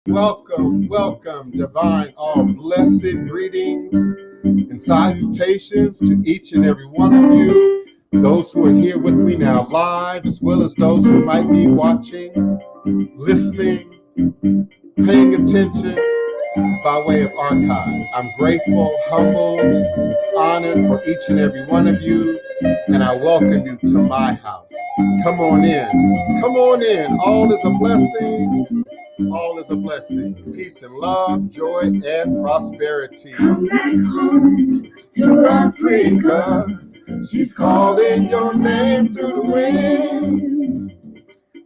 Welcome, welcome, divine, all blessed greetings and salutations to each and every one of you, those who are here with me now live, as well as those who might be watching, listening, paying attention by way of archive. I'm grateful, humbled, honored for each and every one of you, and I welcome you to my house. Come on in. Come on in. All is a blessing. All is a blessing. Peace and love, joy and prosperity. Come back home to Africa. She's calling your name through the wind.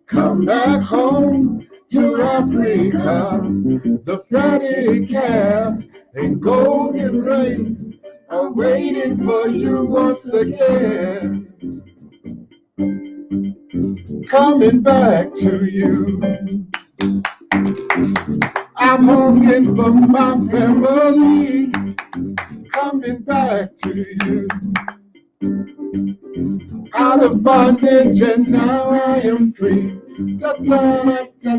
Come back home to Africa. The fatted calf and golden rain are waiting for you once again. Coming back to you. I'm hungering for my family, coming back to you. Out of bondage and now I am free. Da da da da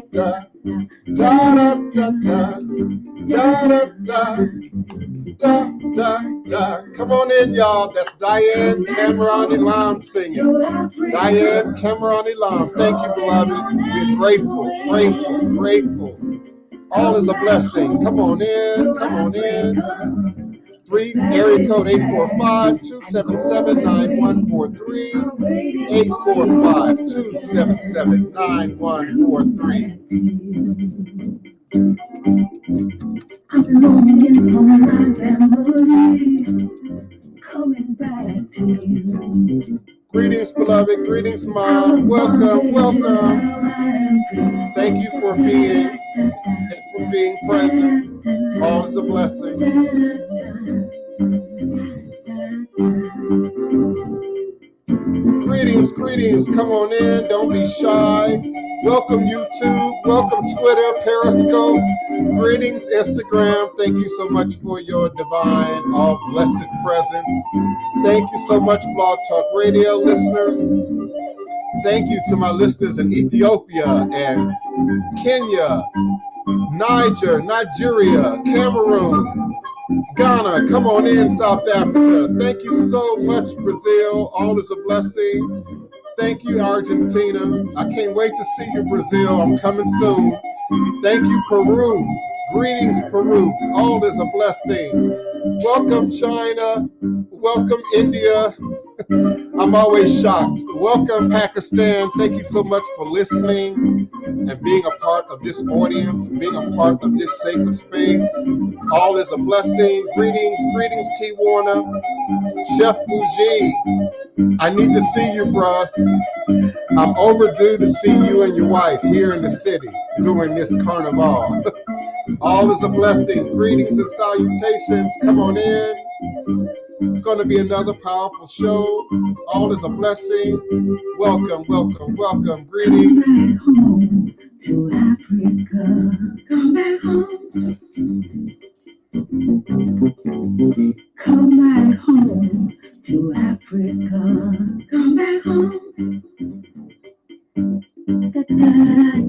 da da da da da da da da da. Come on in, y'all. That's Diane Cameron Elam singing. Diane Cameron Elam. Thank you, beloved. We're grateful, grateful, grateful. All is a blessing. Come on in. Come on in. Area code 845-277-9143. 845-277-9143. I'm longing for my family, coming back to you. Greetings, beloved. Greetings, Mom. Welcome, welcome. Thank you for being and for being present. All is a blessing. Greetings, greetings. Come on in. Don't be shy. Welcome, YouTube. Welcome, Twitter, Periscope. Greetings, Instagram. Thank you so much for your divine, all blessed presence. Thank you so much, Blog Talk Radio listeners. Thank you to my listeners in Ethiopia and Kenya, Nigeria, Cameroon, Ghana. Come on in, South Africa. Thank you so much, Brazil. All is a blessing. Thank you, Argentina. I can't wait to see you, Brazil. I'm coming soon. Thank you, Peru. Greetings, Peru. All is a blessing. Welcome, China. Welcome, India. I'm always shocked. Welcome, Pakistan. Thank you so much for listening and being a part of this audience, being a part of this sacred space. All is a blessing. Greetings, greetings, T. Warner. Chef Bougie. I need to see you, bruh. I'm overdue to see you and your wife here in the city during this carnival. All is a blessing. Greetings and salutations. Come on in. It's going to be another powerful show. All is a blessing. Welcome, welcome, welcome. Greetings. Come back home to Africa. Come back home. Come back home to Africa. Come back home. Da, da, da,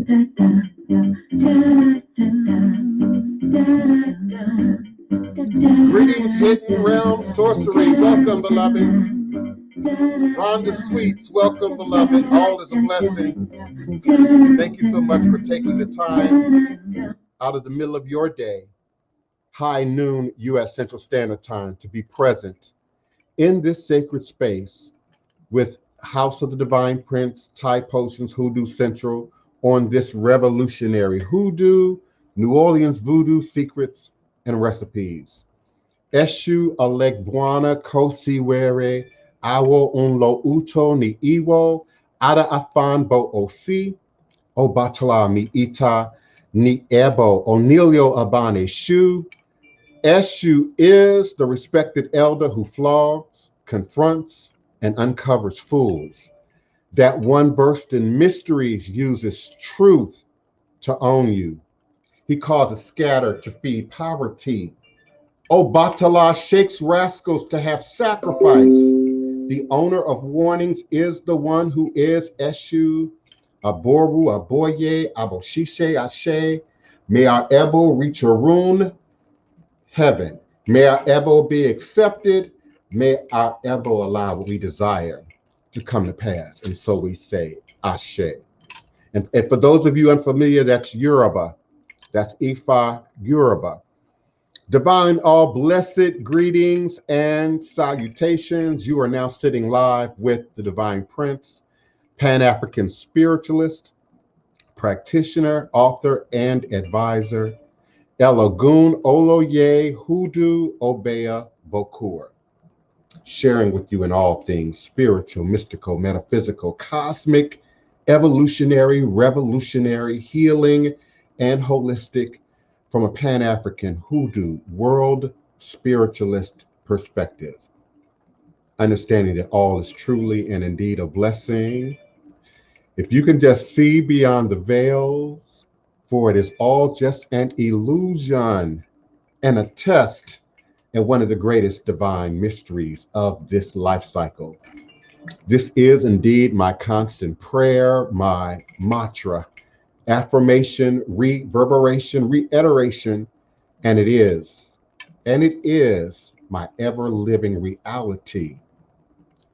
da, da, da, da, da. Greetings, Hidden Realm Sorcery. Welcome, beloved. Rhonda Sweets. Welcome, beloved. All is a blessing. Thank you so much for taking the time out of the middle of your day, high noon US Central Standard Time, to be present in this sacred space with House of the Divine Prince, Thai Potions, Hoodoo Central, on this revolutionary Hoodoo, New Orleans Voodoo secrets and recipes. Eshu Alegbuana Kosiwere, Awo Unlo Uto Ni Iwo, Ada Afan Bo Osi, Obatala Mi Ita, Ni Ebo, Onilio Abane Shu. Eshu is the respected elder who flogs, confronts, and uncovers fools. That one versed in mysteries uses truth to own you. He causes scatter to feed poverty. Obatala shakes rascals to have sacrifice. The owner of warnings is the one who is Eshu, Aboru, Aboye, Aboshishe, Ashe, May our ebo reach Arun heaven. May our ebo be accepted. May our ebo allow what we desire to come to pass. And so we say, Ashe. And for those of you unfamiliar, that's Yoruba. That's Ifa Yoruba. Divine, all blessed greetings and salutations. You are now sitting live with the Divine Prince, Pan-African Spiritualist, Practitioner, Author, and Advisor, Elagun Oloye Hoodoo Obeya Bokur, sharing with you in all things spiritual, mystical, metaphysical, cosmic, evolutionary, revolutionary, healing, and holistic from a Pan-African Hoodoo world spiritualist perspective. Understanding that all is truly and indeed a blessing. If you can just see beyond the veils, for it is all just an illusion and a test and one of the greatest divine mysteries of this life cycle. This is indeed my constant prayer, my mantra, affirmation, reverberation, reiteration, and it is my ever-living reality.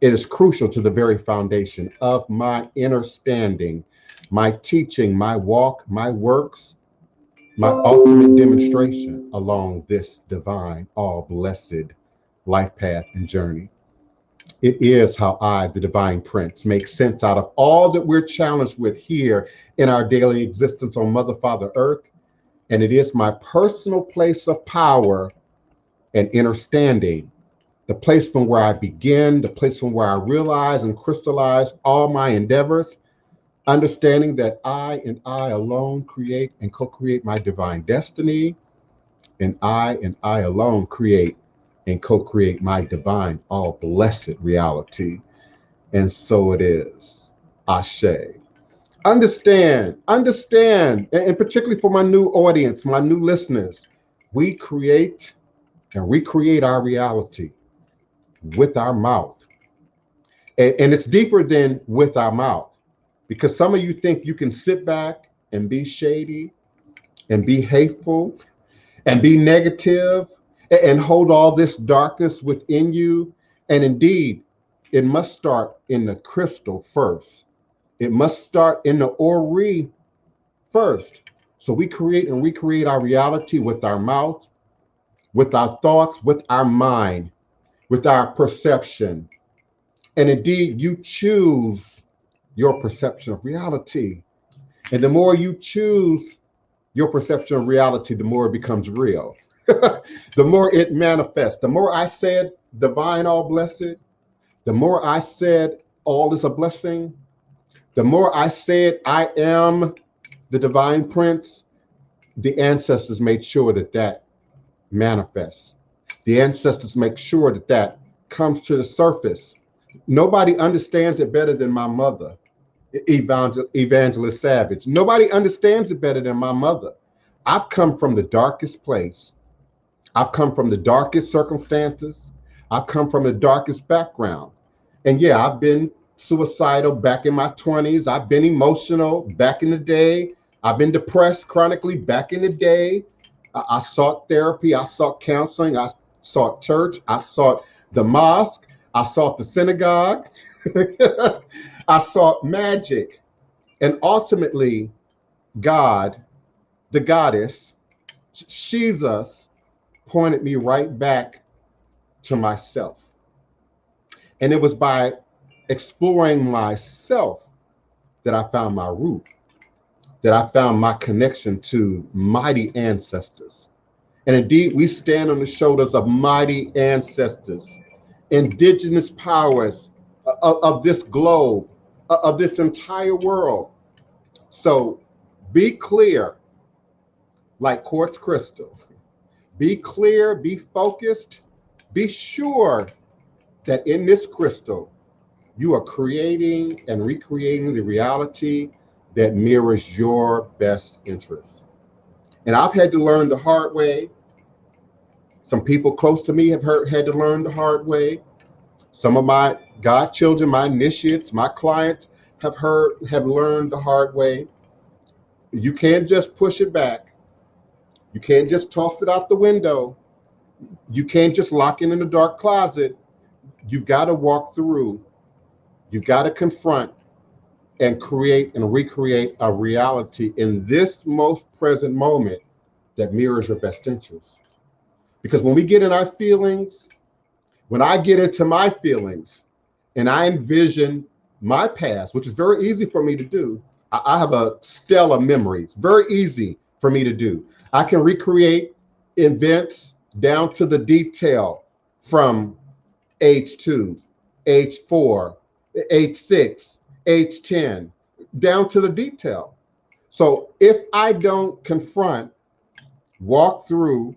It is crucial to the very foundation of my understanding, my teaching, my walk, my works, my ultimate demonstration along this divine, all blessed life path and journey. It is how I, the Divine Prince, make sense out of all that we're challenged with here in our daily existence on Mother, Father, Earth. And it is my personal place of power and understanding, the place from where I begin, the place from where I realize and crystallize all my endeavors, understanding that I and I alone create and co-create my divine destiny, and I alone create and co-create my divine, all blessed reality. And so it is. Ashe. Understand, and particularly for my new audience, my new listeners, we create and recreate our reality with our mouth. And it's deeper than with our mouth, because some of you think you can sit back and be shady and be hateful and be negative and hold all this darkness within you. And indeed, it must start in the crystal first. It must start in the Ori first. So we create and recreate our reality with our mouth, with our thoughts, with our mind, with our perception. And indeed, you choose your perception of reality. And the more you choose your perception of reality, the more it becomes real. The more it manifests. The more I said divine, all blessed, the more I said all is a blessing, the more I said I am the Divine Prince, the ancestors made sure that that manifests. The ancestors make sure that that comes to the surface. Nobody understands it better than my mother, Evangelist Savage. Nobody understands it better than my mother. I've come from the darkest place. I've come from the darkest circumstances. I've come from the darkest background. And yeah, I've been suicidal back in my 20s. I've been emotional back in the day. I've been depressed chronically back in the day. I sought therapy. I sought counseling. I sought church. I sought the mosque. I sought the synagogue. I sought magic. And ultimately, God, the goddess, Jesus, pointed me right back to myself. And it was by exploring myself that I found my root, that I found my connection to mighty ancestors. And indeed, we stand on the shoulders of mighty ancestors, indigenous powers of this globe, of this entire world. So be clear, like quartz crystal. Be clear, be focused, be sure that in this crystal, you are creating and recreating the reality that mirrors your best interests. And I've had to learn the hard way. Some people close to me have had to learn the hard way. Some of my godchildren, my initiates, my clients have learned the hard way. You can't just push it back. You can't just toss it out the window. You can't just lock it in a dark closet. You've got to walk through. You've got to confront and create and recreate a reality in this most present moment that mirrors your best interests. Because when we get in our feelings, when I get into my feelings and I envision my past, which is very easy for me to do, I have a stellar memory. It's very easy for me to do. I can recreate events down to the detail from age 2, age 4, age 6, age 10, down to the detail. So if I don't confront, walk through,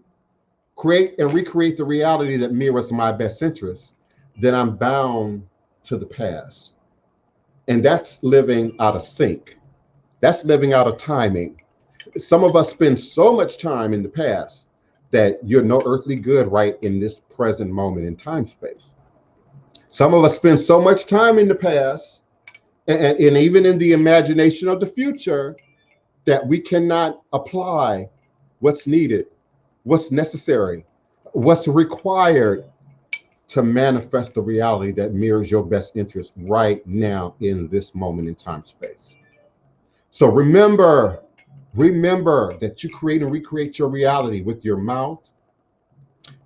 create and recreate the reality that mirrors my best interests, then I'm bound to the past. And that's living out of sync. That's living out of timing. Some of us spend so much time in the past that you're no earthly good right in this present moment in time space. Some of us spend so much time in the past and even in the imagination of the future that we cannot apply what's needed, what's necessary, what's required to manifest the reality that mirrors your best interest right now in this moment in time space. So remember that you create and recreate your reality with your mouth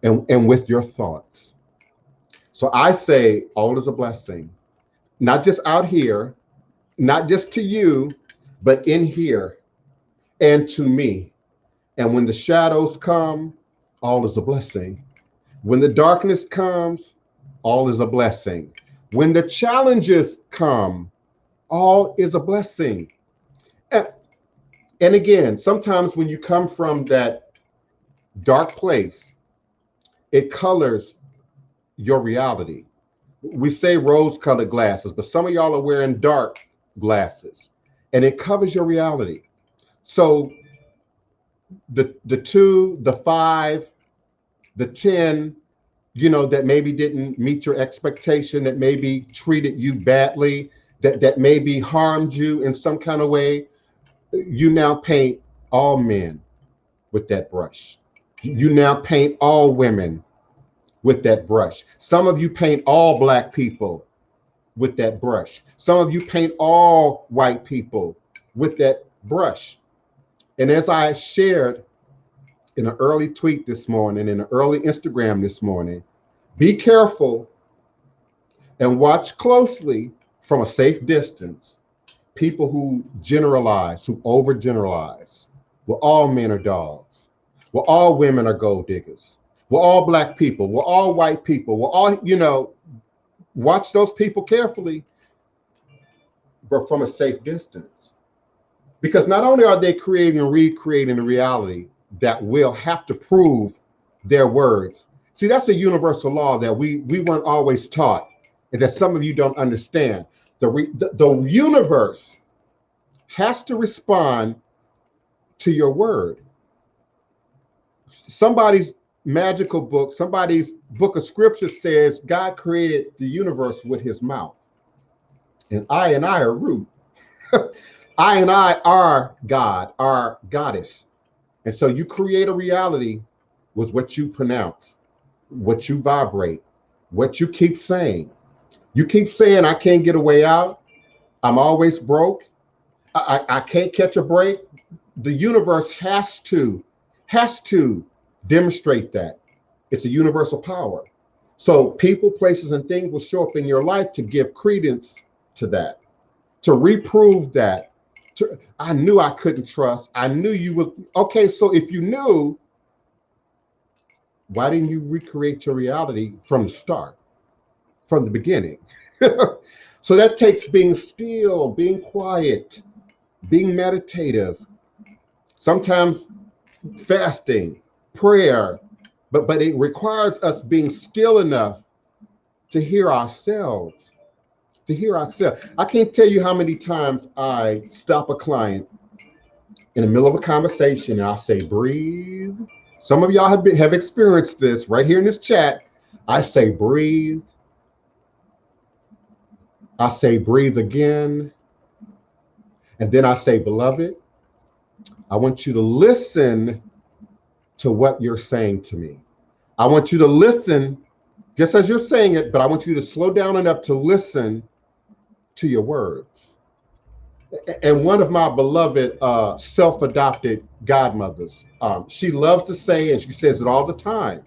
and with your thoughts. So I say all is a blessing, not just out here, not just to you, but in here and to me. And when the shadows come, all is a blessing. When the darkness comes, all is a blessing. When the challenges come, all is a blessing. And again, sometimes when you come from that dark place, it colors your reality. We say rose-colored glasses, but some of y'all are wearing dark glasses, and it covers your reality. So the 2, the 5, the 10, that maybe didn't meet your expectation, that maybe treated you badly, that maybe harmed you in some kind of way, you now paint all men with that brush. You now paint all women with that brush. Some of you paint all Black people with that brush. Some of you paint all white people with that brush. And as I shared in an early tweet this morning, in an early Instagram this morning, be careful and watch closely from a safe distance people who generalize, who overgeneralize. Well, all men are dogs. Well, all women are gold diggers. Well, all Black people. Well, all white people. Well, all, watch those people carefully, but from a safe distance. Because not only are they creating and recreating a reality that will have to prove their words. See, that's a universal law that we weren't always taught, and that some of you don't understand. The universe has to respond to your word. Somebody's magical book, somebody's book of scripture says God created the universe with his mouth. And I are root. I are God, are goddess. And so you create a reality with what you pronounce, what you vibrate, what you keep saying. You keep saying, I can't get a way out. I'm always broke. I can't catch a break. The universe has to demonstrate that. It's a universal power. So people, places, and things will show up in your life to give credence to that, to reprove that. I knew I couldn't trust. I knew you would. Okay, so if you knew, why didn't you recreate your reality from the start, from the beginning? So that takes being still, being quiet, being meditative, sometimes fasting, prayer, but it requires us being still enough to hear ourselves, I can't tell you how many times I stop a client in the middle of a conversation and I say, breathe. Some of y'all have experienced this right here in this chat. I say, breathe. I say, breathe again. And then I say, beloved, I want you to listen to what you're saying to me. I want you to listen just as you're saying it, but I want you to slow down enough to listen to your words. And one of my beloved self-adopted godmothers, she loves to say, and she says it all the time,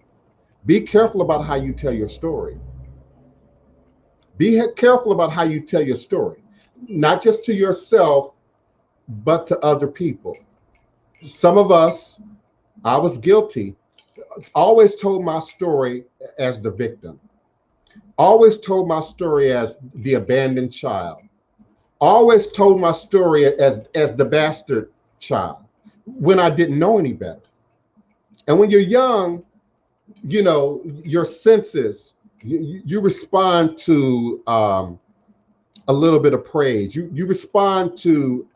be careful about how you tell your story. Be careful about how you tell your story, not just to yourself, but to other people. Some of us, I was guilty, always told my story as the victim, always told my story as the abandoned child, always told my story as the bastard child when I didn't know any better. And when you're young, you know, your senses, you respond to a little bit of praise. You respond to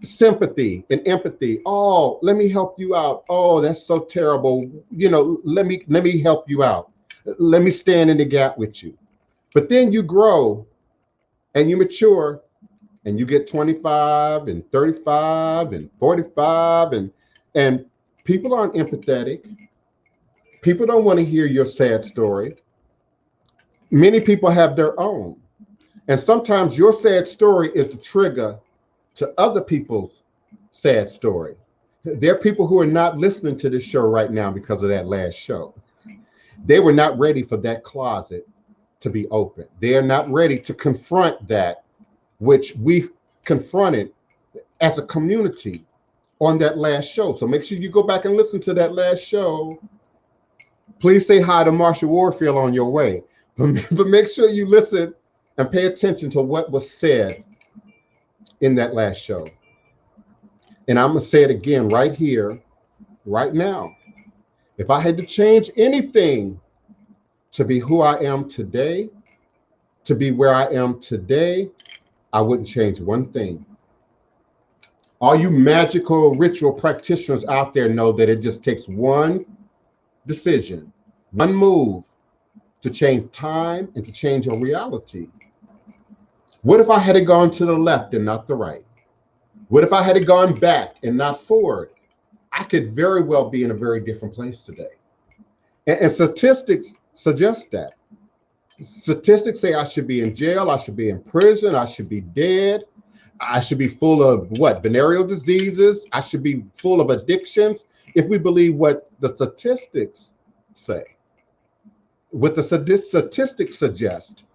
sympathy and empathy. Oh, let me help you out. Oh, that's so terrible. You know, let me help you out. Let me stand in the gap with you. But then you grow and you mature and you get 25 and 35 and 45 and people aren't empathetic. People don't want to hear your sad story. Many people have their own. And sometimes your sad story is the trigger to other people's sad story. There are people who are not listening to this show right now because of that last show. They were not ready for that closet to be open. They are not ready to confront that which we confronted as a community on that last show. So make sure you go back and listen to that last show. Please say hi to Marsha Warfield on your way. But make sure you listen and pay attention to what was said in that last show. And I'm going to say it again right here, right now. If I had to change anything to be who I am today, to be where I am today, I wouldn't change one thing. All you magical ritual practitioners out there know that it just takes one decision, one move to change time and to change your reality. What if I had gone to the left and not the right? What if I had gone back and not forward? I could very well be in a very different place today. And statistics suggest that. Statistics say I should be in jail, I should be in prison, I should be dead, I should be full of what? Venereal diseases, I should be full of addictions. If we believe what the statistics say, what the statistics suggest,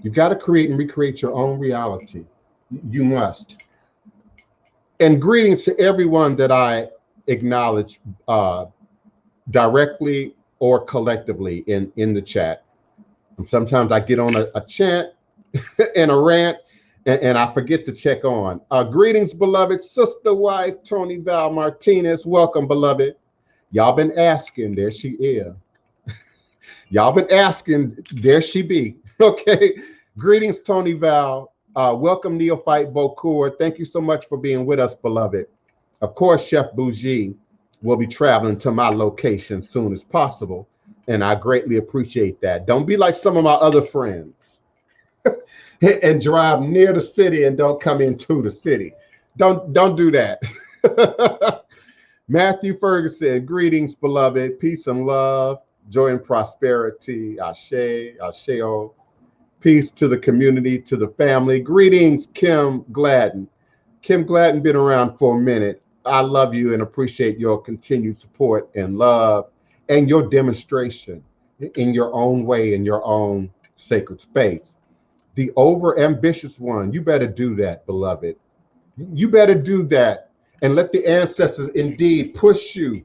you got to create and recreate your own reality. You must. And greetings to everyone that I acknowledge directly or collectively in the chat. And sometimes I get on a chant and a rant and I forget to check on. Greetings, beloved sister wife, Tony Val Martinez. Welcome, beloved. Y'all been asking, there she is. Y'all been asking, there she be. Okay. Greetings, Tony Val. Welcome, Neophyte Bocour. Thank you so much for being with us, beloved. Of course, Chef Bougie will be traveling to my location as soon as possible, and I greatly appreciate that. Don't be like some of my other friends and drive near the city and don't come into the city. Don't do that. Matthew Ferguson, greetings, beloved. Peace and love, joy and prosperity. Ashe, Asheo. Peace to the community, to the family. Greetings, Kim Gladden. Kim Gladden been around for a minute. I love you and appreciate your continued support and love and your demonstration in your own way, in your own sacred space. The over-ambitious one, you better do that, beloved. You better do that and let the ancestors indeed push you.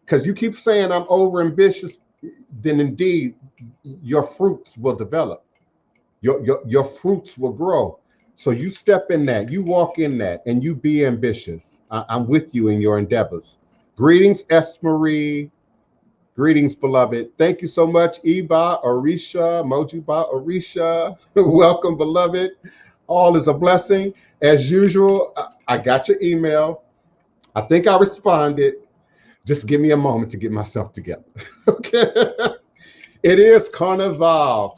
Because you keep saying I'm over-ambitious, then indeed your fruits will develop. Your fruits will grow. So you step in that, you walk in that, and you be ambitious. I'm with you in your endeavors. Greetings, S. Marie. Greetings, beloved. Thank you so much, Iba, Orisha, Mojiba, Orisha. Welcome, beloved. All is a blessing. As usual, I got your email. I think I responded. Just give me a moment to get myself together. Okay. It is Carnival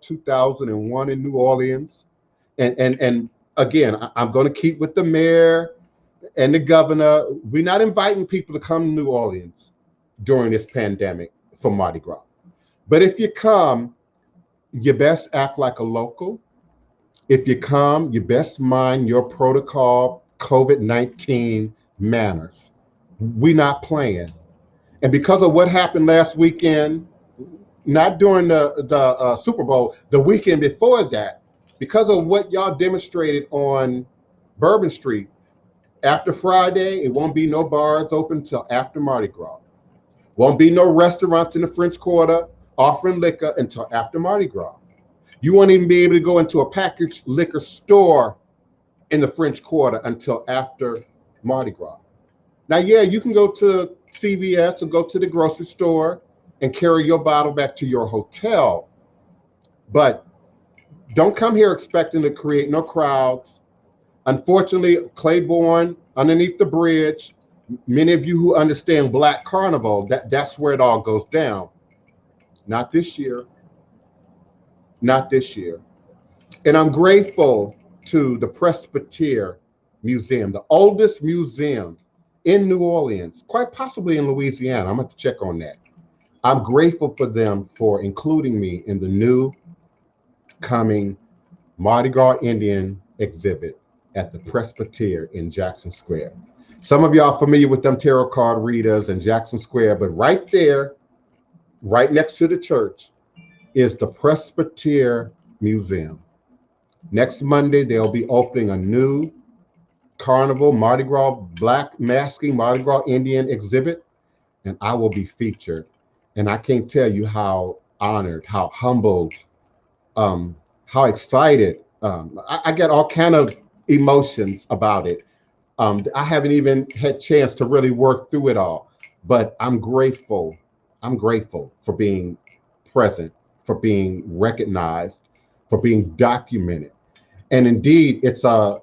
2001 in New Orleans. And again, I'm going to keep with the mayor and the governor, we're not inviting people to come to New Orleans during this pandemic for Mardi Gras. But if you come, you best act like a local. If you come, you best mind your protocol COVID-19 manners. We're not playing. And because of what happened last weekend, not during the Super Bowl, the weekend before that, because of what y'all demonstrated on Bourbon Street, after Friday, it won't be no bars open till after Mardi Gras. Won't be no restaurants in the French Quarter offering liquor until after Mardi Gras. You won't even be able to go into a packaged liquor store in the French Quarter until after Mardi Gras. Now, yeah, you can go to CVS or go to the grocery store and carry your bottle back to your hotel, but don't come here expecting to create no crowds. Unfortunately, Claiborne, underneath the bridge, many of you who understand Black Carnival, that's where it all goes down. Not this year. Not this year. And I'm grateful to the Presbyterian Museum, the oldest museum in New Orleans, quite possibly in Louisiana. I'm going to have to check on that. I'm grateful for them for including me in the new coming Mardi Gras Indian exhibit at the Presbyterian in Jackson Square. Some of y'all are familiar with them tarot card readers in Jackson Square, but right there, right next to the church, is the Presbyterian Museum. Next Monday, they'll be opening a new Carnival Mardi Gras Black Masking Mardi Gras Indian exhibit, and I will be featured. And I can't tell you how honored, how humbled, how excited. I get all kind of emotions about it. I haven't even had a chance to really work through it all, but I'm grateful. I'm grateful for being present, for being recognized, for being documented. And indeed, it's a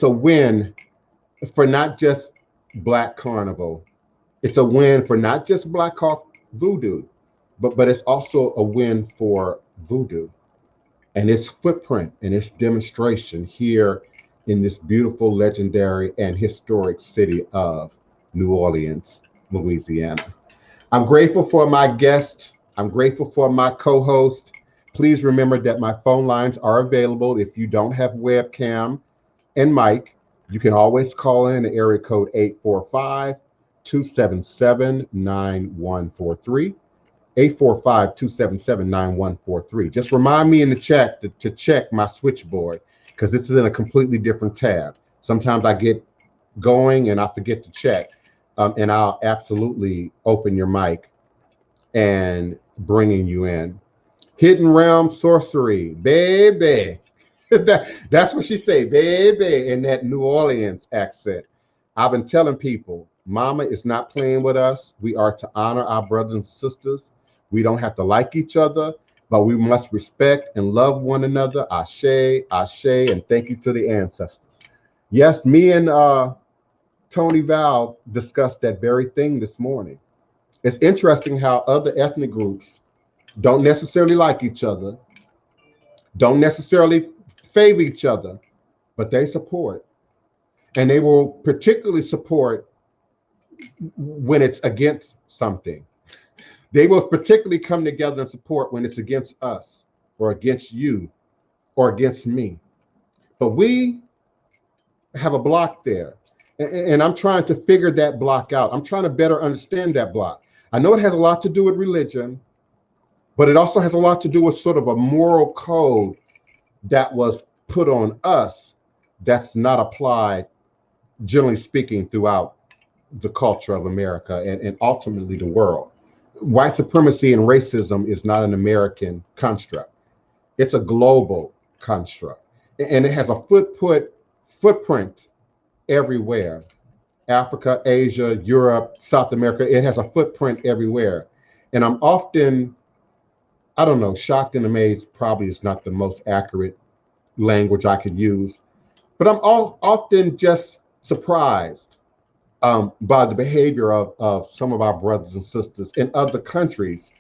win for not just Black Carnival. It's a win for not just Black Hawk Voodoo, but it's also a win for Voodoo and its footprint and its demonstration here in this beautiful, legendary, and historic city of New Orleans, Louisiana. I'm grateful for my guest. I'm grateful for my co-host. Please remember that my phone lines are available. If you don't have webcam and mic, you can always call in the area code 845-277-9143. 845-277-9143. Just remind me in the chat to check my switchboard, because this is in a completely different tab. Sometimes I get going and I forget to check, and I'll absolutely open your mic and bringing you in. Hidden Realm Sorcery, baby. That's what she say, baby, in that New Orleans accent. I've been telling people, Mama is not playing with us. We are to honor our brothers and sisters. We don't have to like each other, but we must respect and love one another. Ashe, ashe, and thank you to the ancestors. Yes, me and Tony Val discussed that very thing this morning. It's interesting how other ethnic groups don't necessarily like each other, don't necessarily favor each other, but they support. And they will particularly support when it's against something. They will particularly come together and support when it's against us or against you or against me. But we have a block there. And I'm trying to figure that block out. I'm trying to better understand that block. I know it has a lot to do with religion, but it also has a lot to do with sort of a moral code that was put on us that's not applied, generally speaking, throughout the culture of America and ultimately the world. White supremacy and racism is not an American construct. It's a global construct. And it has a footprint everywhere. Africa, Asia, Europe, South America, it has a footprint everywhere. And I'm often, I don't know, shocked and amazed probably is not the most accurate language I could use, but I'm often just surprised by the behavior of some of our brothers and sisters in other countries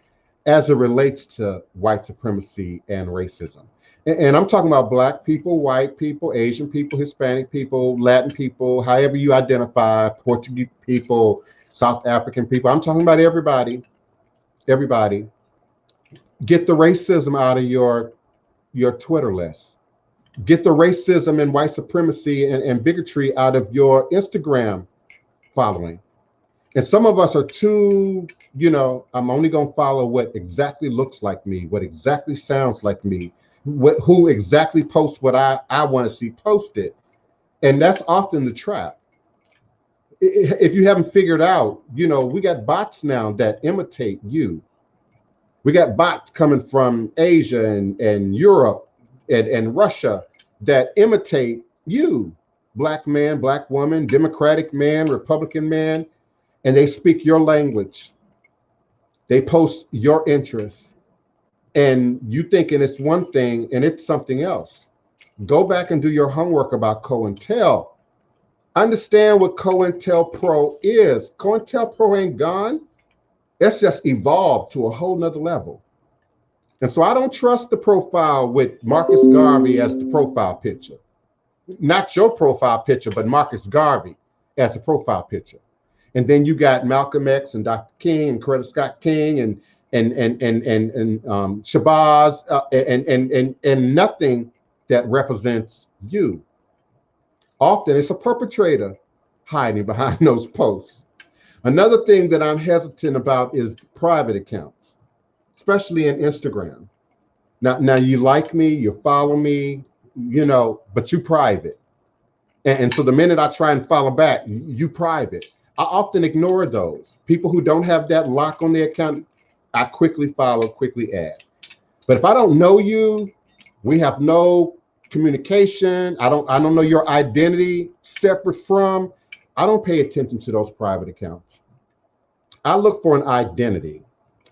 as it relates to white supremacy and racism. And I'm talking about Black people, white people, Asian people, Hispanic people, Latin people, however you identify, Portuguese people, South African people. I'm talking about everybody. Everybody. Get the racism out of your Twitter list. Get the racism and white supremacy and bigotry out of your Instagram following. And some of us are too, I'm only going to follow what exactly looks like me, what exactly sounds like me, who exactly posts what I want to see posted. And that's often the trap. If you haven't figured out, we got bots now that imitate you. We got bots coming from Asia and Europe and Russia that imitate you, Black man, Black woman, Democratic man, Republican man, and they speak your language. They post your interests, and you thinking it's one thing and it's something else. Go back and do your homework about COINTEL. Understand what COINTELPRO is. COINTELPRO ain't gone. It's just evolved to a whole nother level. And so I don't trust the profile with Marcus Garvey as the profile picture. Not your profile picture, but Marcus Garvey as the profile picture. And then you got Malcolm X and Dr. King and Coretta Scott King and Shabazz and nothing that represents you. Often it's a perpetrator hiding behind those posts. Another thing that I'm hesitant about is private accounts, especially in Instagram. Now you like me, you follow me, but you private. And so the minute I try and follow back, you private. I often ignore those. People who don't have that lock on their account, I quickly follow, quickly add. But if I don't know you, we have no communication, I don't know your identity separate from, I don't pay attention to those private accounts. I look for an identity.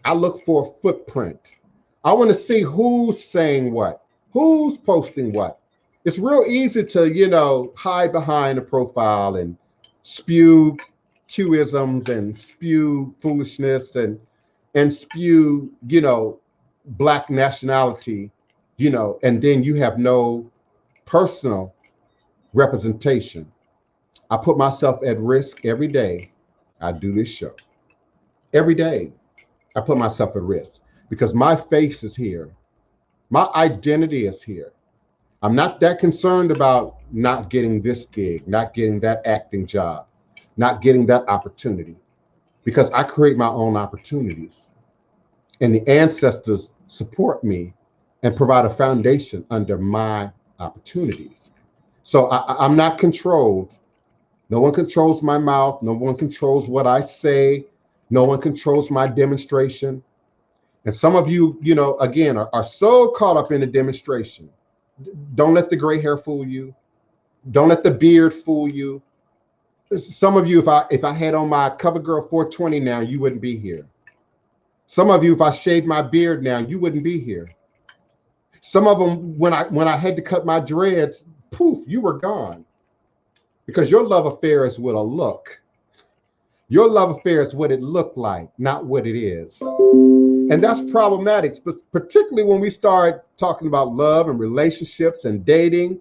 I look for a footprint. I want to see who's saying what, who's posting what. It's real easy to, hide behind a profile and spew Qisms and spew foolishness and spew, Black nationality, and then you have no personal representation. I put myself at risk every day I do this show. Every day I put myself at risk because my face is here. My identity is here. I'm not that concerned about not getting this gig, not getting that acting job, not getting that opportunity, because I create my own opportunities. And the ancestors support me and provide a foundation under my opportunities. So I'm not controlled. No one controls my mouth. No one controls what I say. No one controls my demonstration. And some of you, again, are so caught up in the demonstration. Don't let the gray hair fool you. Don't let the beard fool you. Some of you, if I had on my CoverGirl 420 now, you wouldn't be here. Some of you, if I shaved my beard now, you wouldn't be here. Some of them, when I had to cut my dreads, poof, you were gone. Because your love affair is with a look. Your love affair is what it looked like, not what it is. And that's problematic, particularly when we start talking about love and relationships and dating.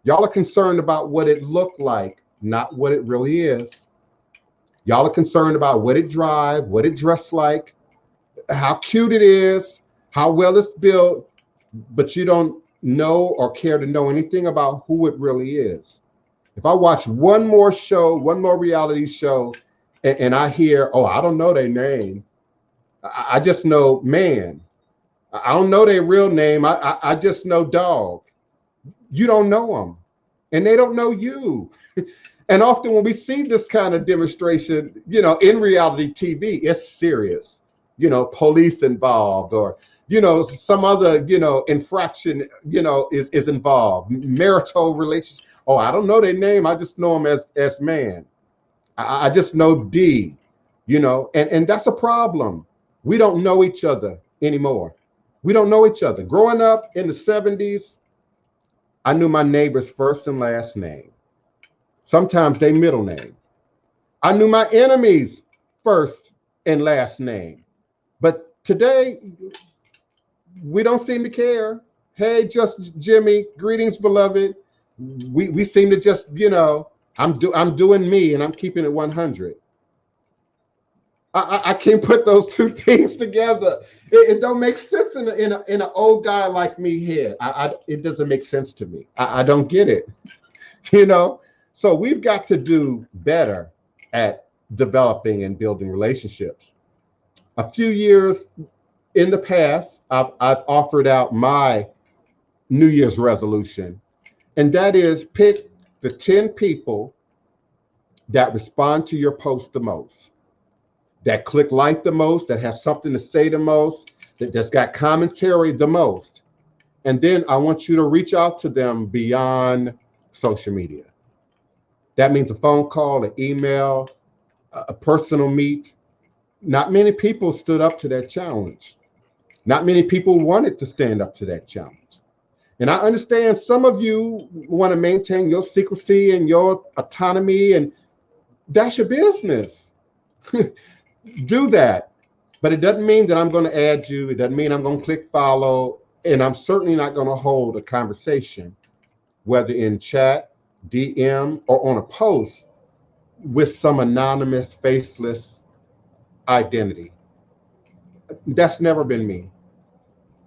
Y'all are concerned about what it looked like, not what it really is. Y'all are concerned about what it drives, what it dressed like, how cute it is, how well it's built, but you don't know or care to know anything about who it really is. If I watch one more show, one more reality show, and I hear, oh, I don't know their name. I just know man. I don't know their real name. I just know dog. You don't know them, and they don't know you. And often when we see this kind of demonstration, in reality TV, it's serious. Police involved, or some other infraction is involved. Marital relationship. Oh, I don't know their name. I just know them as man. I just know D. And that's a problem. We don't know each other anymore. We don't know each other. Growing up in the 70s, I knew my neighbor's first and last name. Sometimes their middle name. I knew my enemy's first and last name. But today, we don't seem to care. Hey, just Jimmy, greetings, beloved. We seem to just, I'm doing me and I'm keeping it 100. I can't put those two things together. It don't make sense in an old guy like me here. It doesn't make sense to me. I don't get it. So we've got to do better at developing and building relationships. A few years in the past, I've offered out my New Year's resolution, and that is pick the 10 people that respond to your post the most, that click like the most, that have something to say the most, that's got commentary the most. And then I want you to reach out to them beyond social media. That means a phone call, an email, a personal meet. Not many people stood up to that challenge. Not many people wanted to stand up to that challenge. And I understand some of you want to maintain your secrecy and your autonomy, and that's your business. Do that. But it doesn't mean that I'm going to add you. It doesn't mean I'm going to click follow. And I'm certainly not going to hold a conversation, whether in chat, DM, or on a post with some anonymous, faceless identity. That's never been me.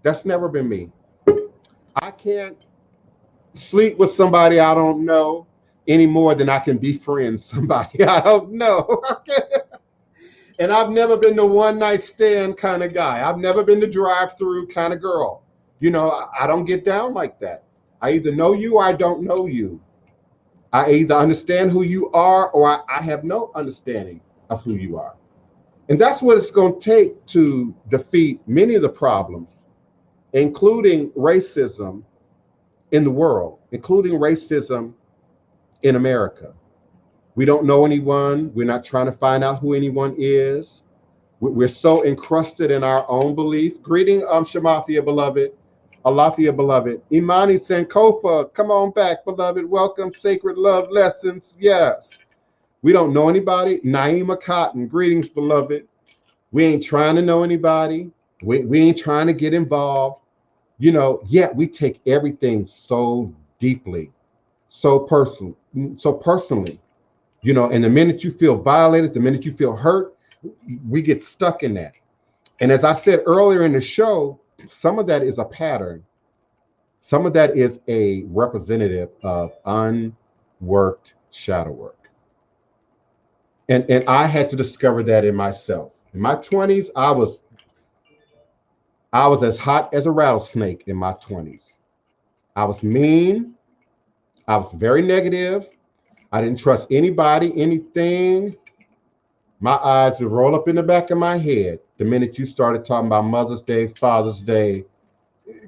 That's never been me. I can't sleep with somebody I don't know any more than I can befriend somebody I don't know. And I've never been the one night stand kind of guy. I've never been the drive-through kind of girl. I don't get down like that. I either know you or I don't know you. I either understand who you are or I have no understanding of who you are. And that's what it's going to take to defeat many of the problems, including racism in the world, including racism in America. We don't know anyone. We're not trying to find out who anyone is. We're so encrusted in our own belief. Greeting, Shamafia, beloved. Alafia, beloved. Imani Sankofa, come on back, beloved. Welcome, Sacred Love Lessons. Yes. We don't know anybody. Naima Cotton, greetings, beloved. We ain't trying to know anybody. We ain't trying to get involved. Yet we take everything so deeply, so personally. And the minute you feel violated, the minute you feel hurt, we get stuck in that. And as I said earlier in the show, some of that is a pattern. Some of that is a representative of unworked shadow work. And I had to discover that in myself. In my 20s, I was as hot as a rattlesnake in my 20s. I was mean. I was very negative. I didn't trust anybody, anything. My eyes would roll up in the back of my head the minute you started talking about Mother's Day, Father's Day.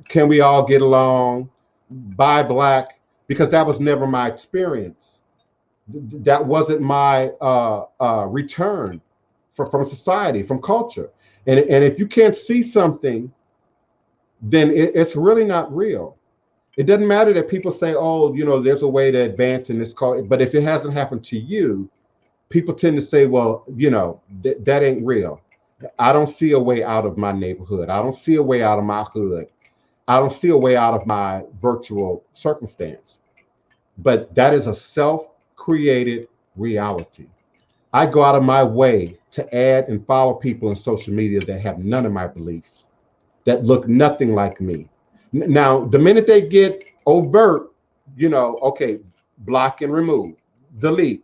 Can we all get along? Buy black? Because that was never my experience. That wasn't my return from society, from culture. And if you can't see something, then it's really not real. It doesn't matter that people say, oh, there's a way to advance in this culture. But if it hasn't happened to you, people tend to say, well, that ain't real. I don't see a way out of my neighborhood. I don't see a way out of my hood. I don't see a way out of my virtual circumstance. But that is a self-created reality. I go out of my way to add and follow people on social media that have none of my beliefs, that look nothing like me. Now, the minute they get overt, okay, block and remove, delete,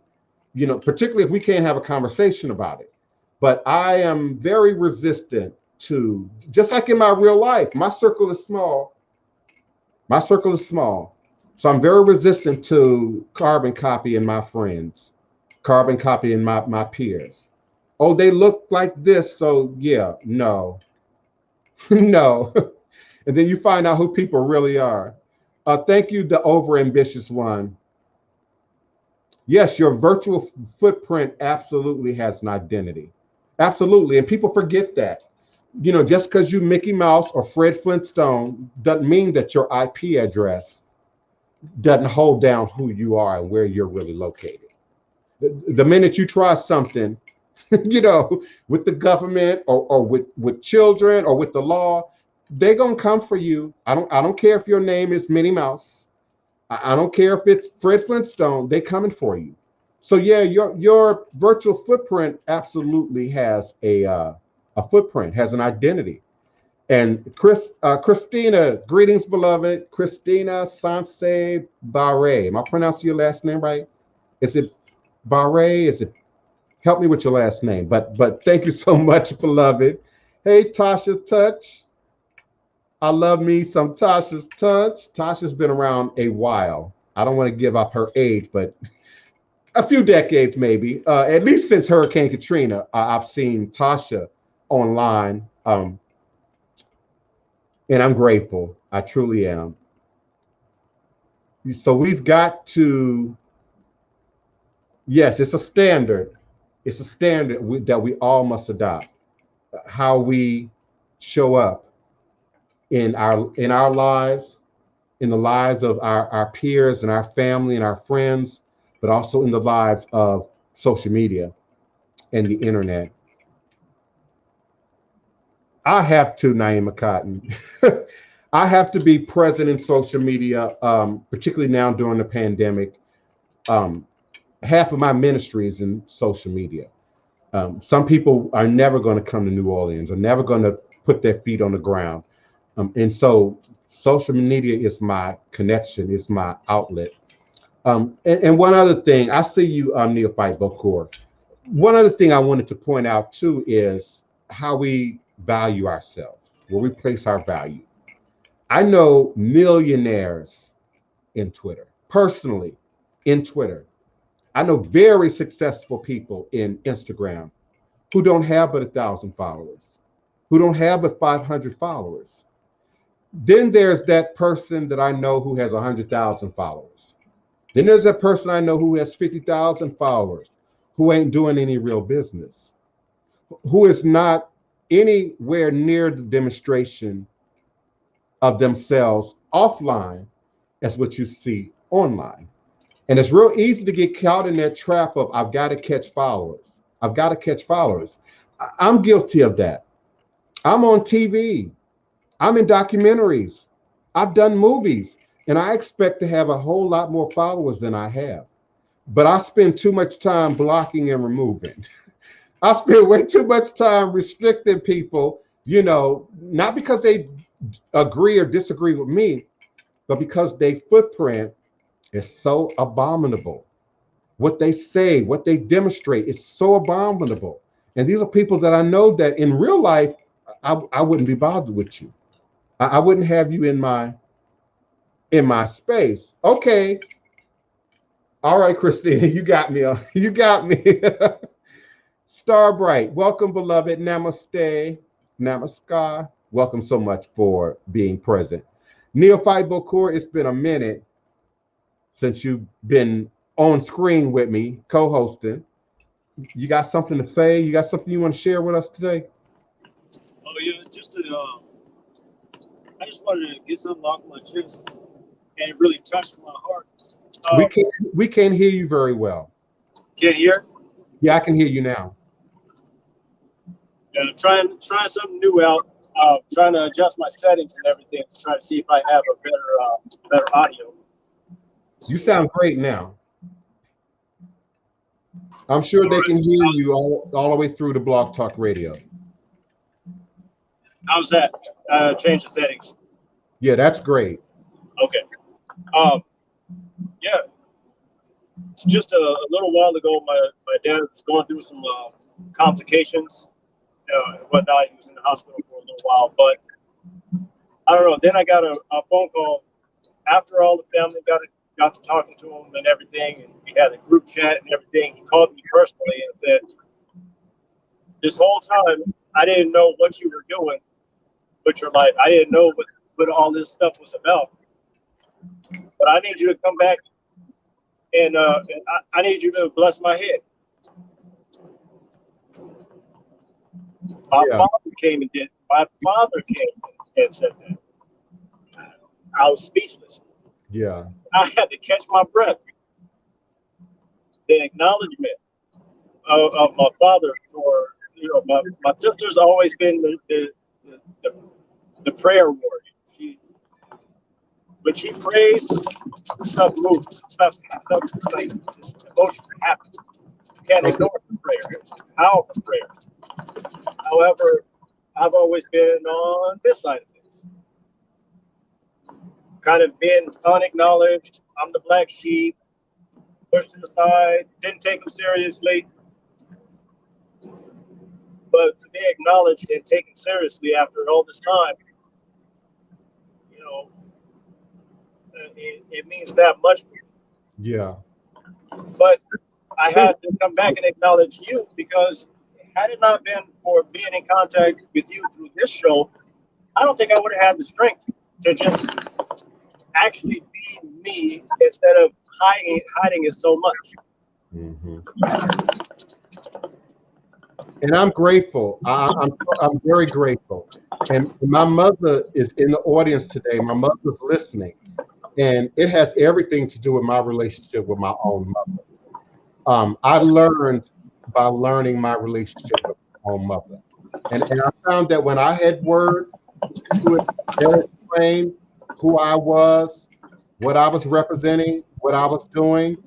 particularly if we can't have a conversation about it. But I am very resistant to, just like in my real life, my circle is small. My circle is small. So I'm very resistant to carbon copying my friends, carbon copying my peers. Oh, they look like this, so yeah, no. No. And then you find out who people really are. Thank you, the overambitious one. Yes, your virtual footprint absolutely has an identity. Absolutely. And people forget that. Just because you Mickey Mouse or Fred Flintstone doesn't mean that your IP address doesn't hold down who you are and where you're really located. The minute you try something, with the government or with children or with the law, they're gonna come for you. I don't care if your name is Minnie Mouse. I don't care if it's Fred Flintstone. They're coming for you. So yeah, your virtual footprint absolutely has a footprint, has an identity. And Christina, greetings, beloved. Christina Sanse Barre. Am I pronouncing your last name right? Is it Barre? Is it? Help me with your last name. But thank you so much, beloved. Hey, Tasha Touch. I love me some Tasha's Touch. Tasha's been around a while. I don't want to give up her age, but a few decades maybe. At least since Hurricane Katrina, I've seen Tasha online. And I'm grateful. I truly am. So we've got to, yes, it's a standard. It's a standard that we all must adopt. How we show up in our lives, in the lives of our peers and our family and our friends, but also in the lives of social media and the internet. I have to, Naima Cotton. I have to be present in social media, particularly now during the pandemic. Half of my ministry is in social media. Some people are never going to come to New Orleans, are never going to put their feet on the ground. And so social media is my connection, is my outlet. And one other thing, I see you, Neophyte Bokor. One other thing I wanted to point out too is how we value ourselves, where we place our value. I know millionaires in Twitter, personally in Twitter. I know very successful people in Instagram who don't have but 1,000 followers, who don't have but 500 followers. Then there's that person that I know who has 100,000 followers. Then there's that person I know who has 50,000 followers, who ain't doing any real business, who is not anywhere near the demonstration of themselves offline as what you see online. And it's real easy to get caught in that trap of, I've got to catch followers. I've got to catch followers. I'm guilty of that. I'm on TV. I'm in documentaries. I've done movies, and I expect to have a whole lot more followers than I have. But I spend too much time blocking and removing. I spend way too much time restricting people, not because they agree or disagree with me, but because their footprint is so abominable. What they say, what they demonstrate is so abominable. And these are people that I know that in real life, I wouldn't be bothered with you. I wouldn't have you in my space. Okay. All right, Christina, you got me. You got me. Starbright, welcome, beloved. Namaste. Namaskar. Welcome so much for being present. Neophyte Bokor, it's been a minute since you've been on screen with me, co-hosting. You got something to say? You got something you want to share with us today? Oh yeah, I just wanted to get something off my chest, and it really touched my heart. We can't hear you very well. Can't hear? Yeah, I can hear you now. And I'm trying something new out. Trying to adjust my settings and everything to try to see if I have a better audio. You sound great now. I'm sure they can hear you all the way through the Blog Talk Radio. How's that? Change the settings. Yeah, that's great. Okay. Yeah. It's just a little while ago, my dad was going through some complications and whatnot. He was in the hospital for a little while, but I don't know. Then I got a phone call after all the family got to talking to him and everything, and we had a group chat and everything. He called me personally and said, "This whole time, I didn't know what you were doing with your life. I didn't know what all this stuff was about. But I need you to come back, and I need you to bless my head." My father came and said that. I was speechless. Yeah. I had to catch my breath. The acknowledgement of my father for, my sister's always been the the prayer warrior. When she prays, stuff moves. Stuff like emotions happen. You can't ignore the prayer. It's a powerful prayer. However, I've always been on this side of things. Kind of been unacknowledged. I'm the black sheep, pushed to the side, didn't take them seriously. But to be acknowledged and taken seriously after all this time, you know, it means that much. Yeah. But I had to come back and acknowledge you, because had it not been for being in contact with you through this show, I don't think I would have had the strength to just actually be me instead of hiding it so much. Mm-hmm. And I'm grateful. I'm very grateful. And my mother is in the audience today. My mother's listening. And it has everything to do with my relationship with my own mother. I learned by learning my relationship with my own mother. And I found that when I had words to explain who I was, what I was representing, what I was doing,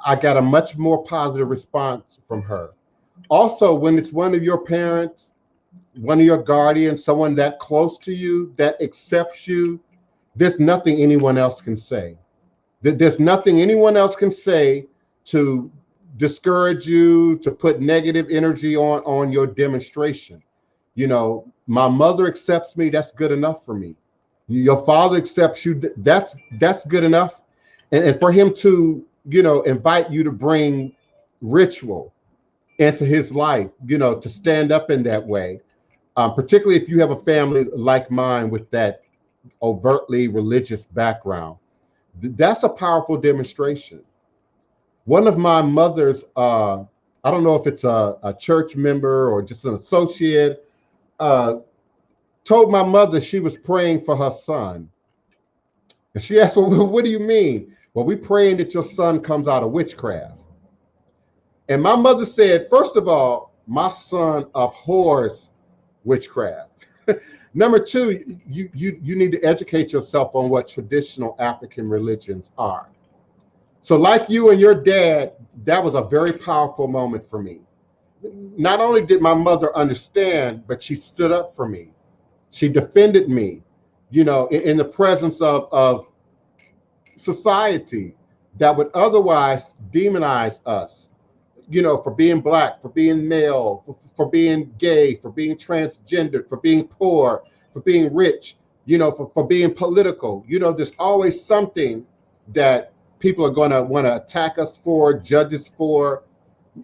I got a much more positive response from her. Also, when it's one of your parents, one of your guardians, someone that close to you that accepts you, there's nothing anyone else can say. There's nothing anyone else can say to discourage you, to put negative energy on your demonstration. You know, my mother accepts me, that's good enough for me. Your father accepts you, that's good enough. And for him to, you know, invite you to bring ritual into his life, you know, to stand up in that way, particularly if you have a family like mine with that overtly religious background, that's a powerful demonstration. One of my mother's, I don't know if it's a church member or just an associate, told my mother she was praying for her son. And she asked, well, what do you mean? Well, we're praying that your son comes out of witchcraft. And my mother said, first of all, my son abhors witchcraft. Number two, you need to educate yourself on what traditional African religions are. So like you and your dad, that was a very powerful moment for me. Not only did my mother understand, but she stood up for me. She defended me, you know, in the presence of society that would otherwise demonize us, you know, for being black, for being male, for being gay, for being transgendered, for being poor, for being rich, you know, for being political. You know, there's always something that people are going to want to attack us for, judge us for,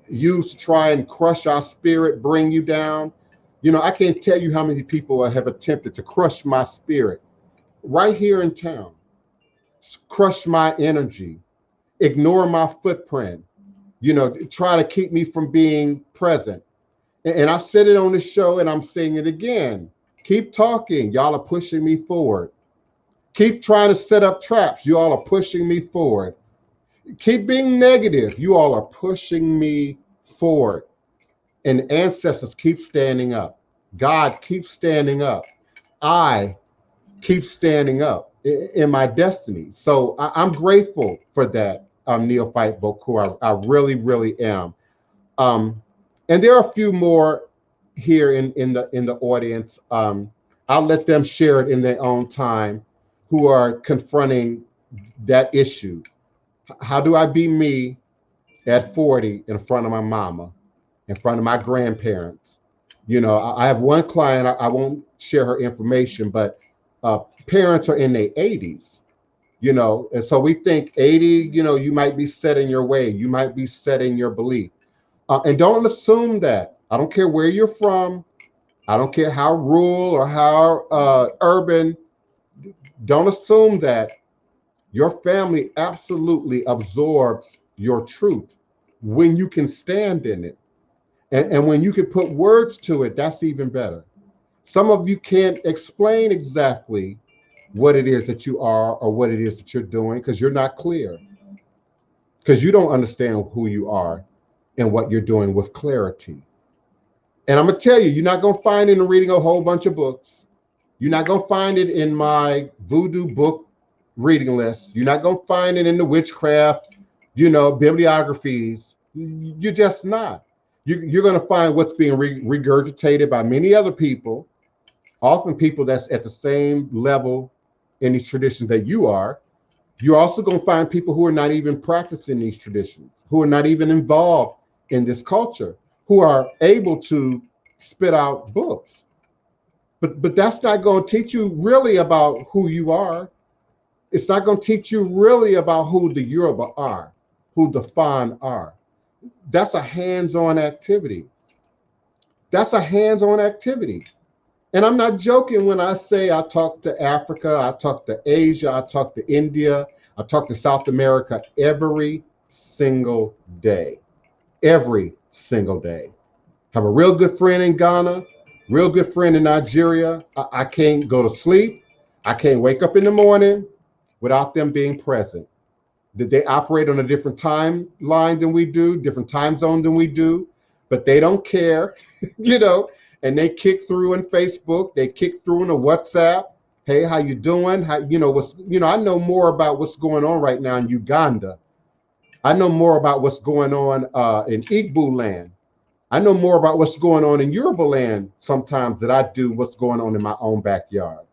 use to try and crush our spirit, bring you down. You know, I can't tell you how many people have attempted to crush my spirit right here in town, crush my energy, ignore my footprint, you know, try to keep me from being present. And I said it on the show and I'm saying it again. Keep talking. Y'all are pushing me forward. Keep trying to set up traps. You all are pushing me forward. Keep being negative. You all are pushing me forward. And ancestors keep standing up. God keeps standing up. I keep standing up in my destiny. So I'm grateful for that, Neophyte Boku. I really, really am. And there are a few more here in the audience. I'll let them share it in their own time, who are confronting that issue. How do I be me at 40 in front of my mama, in front of my grandparents? You know, I have one client, I won't share her information, but parents are in their 80s, you know, and so we think 80, you know, you might be set in your way, you might be set in your belief. And don't assume that. I don't care where you're from. I don't care how rural or how urban. Don't assume that. Your family absolutely absorbs your truth when you can stand in it. And when you can put words to it, that's even better. Some of you can't explain exactly what it is that you are or what it is that you're doing because you're not clear, because you don't understand who you are and what you're doing with clarity. And I'm going to tell you, you're not going to find in reading a whole bunch of books. You're not going to find it in my voodoo book reading list. You're not going to find it in the witchcraft, bibliographies. You're just not. You're going to find what's being regurgitated by many other people, often people that's at the same level in these traditions that you are. You're also going to find people who are not even practicing these traditions, who are not even involved in this culture, who are able to spit out books. But that's not going to teach you really about who you are. It's not going to teach you really about who the Yoruba are, who the Fan are. That's a hands-on activity. That's a hands-on activity. And I'm not joking when I say I talk to Africa, I talk to Asia, I talk to India, I talk to South America every single day. Every single day. Have a real good friend in Ghana, real good friend in Nigeria. I can't go to sleep. I can't wake up in the morning without them being present. Did they operate on a different timeline than we do, different time zone than we do, but they don't care, and they kick through in Facebook, they kick through in a WhatsApp. Hey, how you doing? I know more about what's going on right now in Uganda. I know more about what's going on in Igbo land. I know more about what's going on in Yoruba land sometimes than I do what's going on in my own backyard.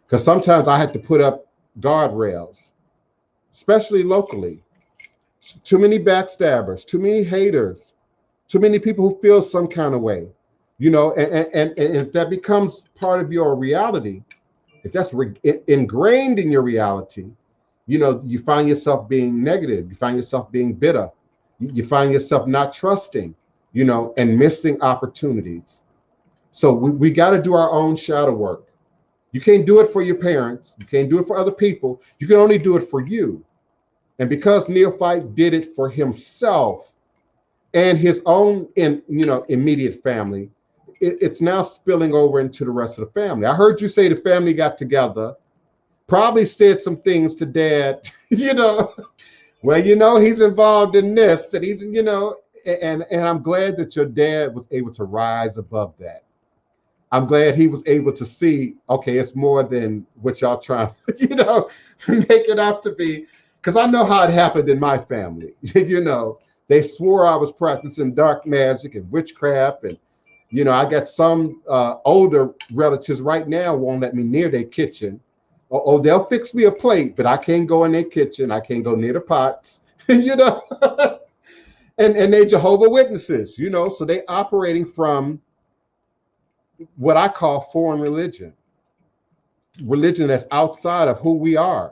Because sometimes I have to put up guardrails, especially locally. Too many backstabbers, too many haters, too many people who feel some kind of way, and if that becomes part of your reality, if that's ingrained in your reality, you find yourself being negative, you find yourself being bitter, you find yourself not trusting, and missing opportunities. So we got to do our own shadow work. You can't do it for your parents. You can't do it for other people. You can only do it for you. And because Neophyte did it for himself and his own, immediate family, it's now spilling over into the rest of the family. I heard you say the family got together, probably said some things to Dad, well, he's involved in this, and he's, and I'm glad that your dad was able to rise above that. I'm glad he was able to see, okay, it's more than what y'all trying, make it out to be. Because I know how it happened in my family. They swore I was practicing dark magic and witchcraft. And, I got some older relatives right now won't let me near their kitchen. Oh, they'll fix me a plate, but I can't go in their kitchen. I can't go near the pots, and they Jehovah Witnesses, so they operating from what I call foreign religion that's outside of who we are,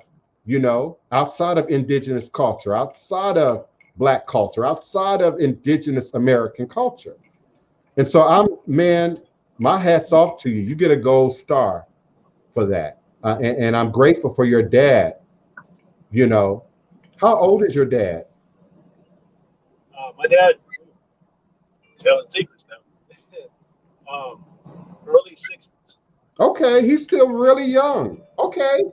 outside of indigenous culture, outside of Black culture, outside of indigenous American culture. And so my hat's off to you. You get a gold star for that. And I'm grateful for your dad. How old is your dad? My dad, telling secrets now. Early 60s. Okay, he's still really young. Okay.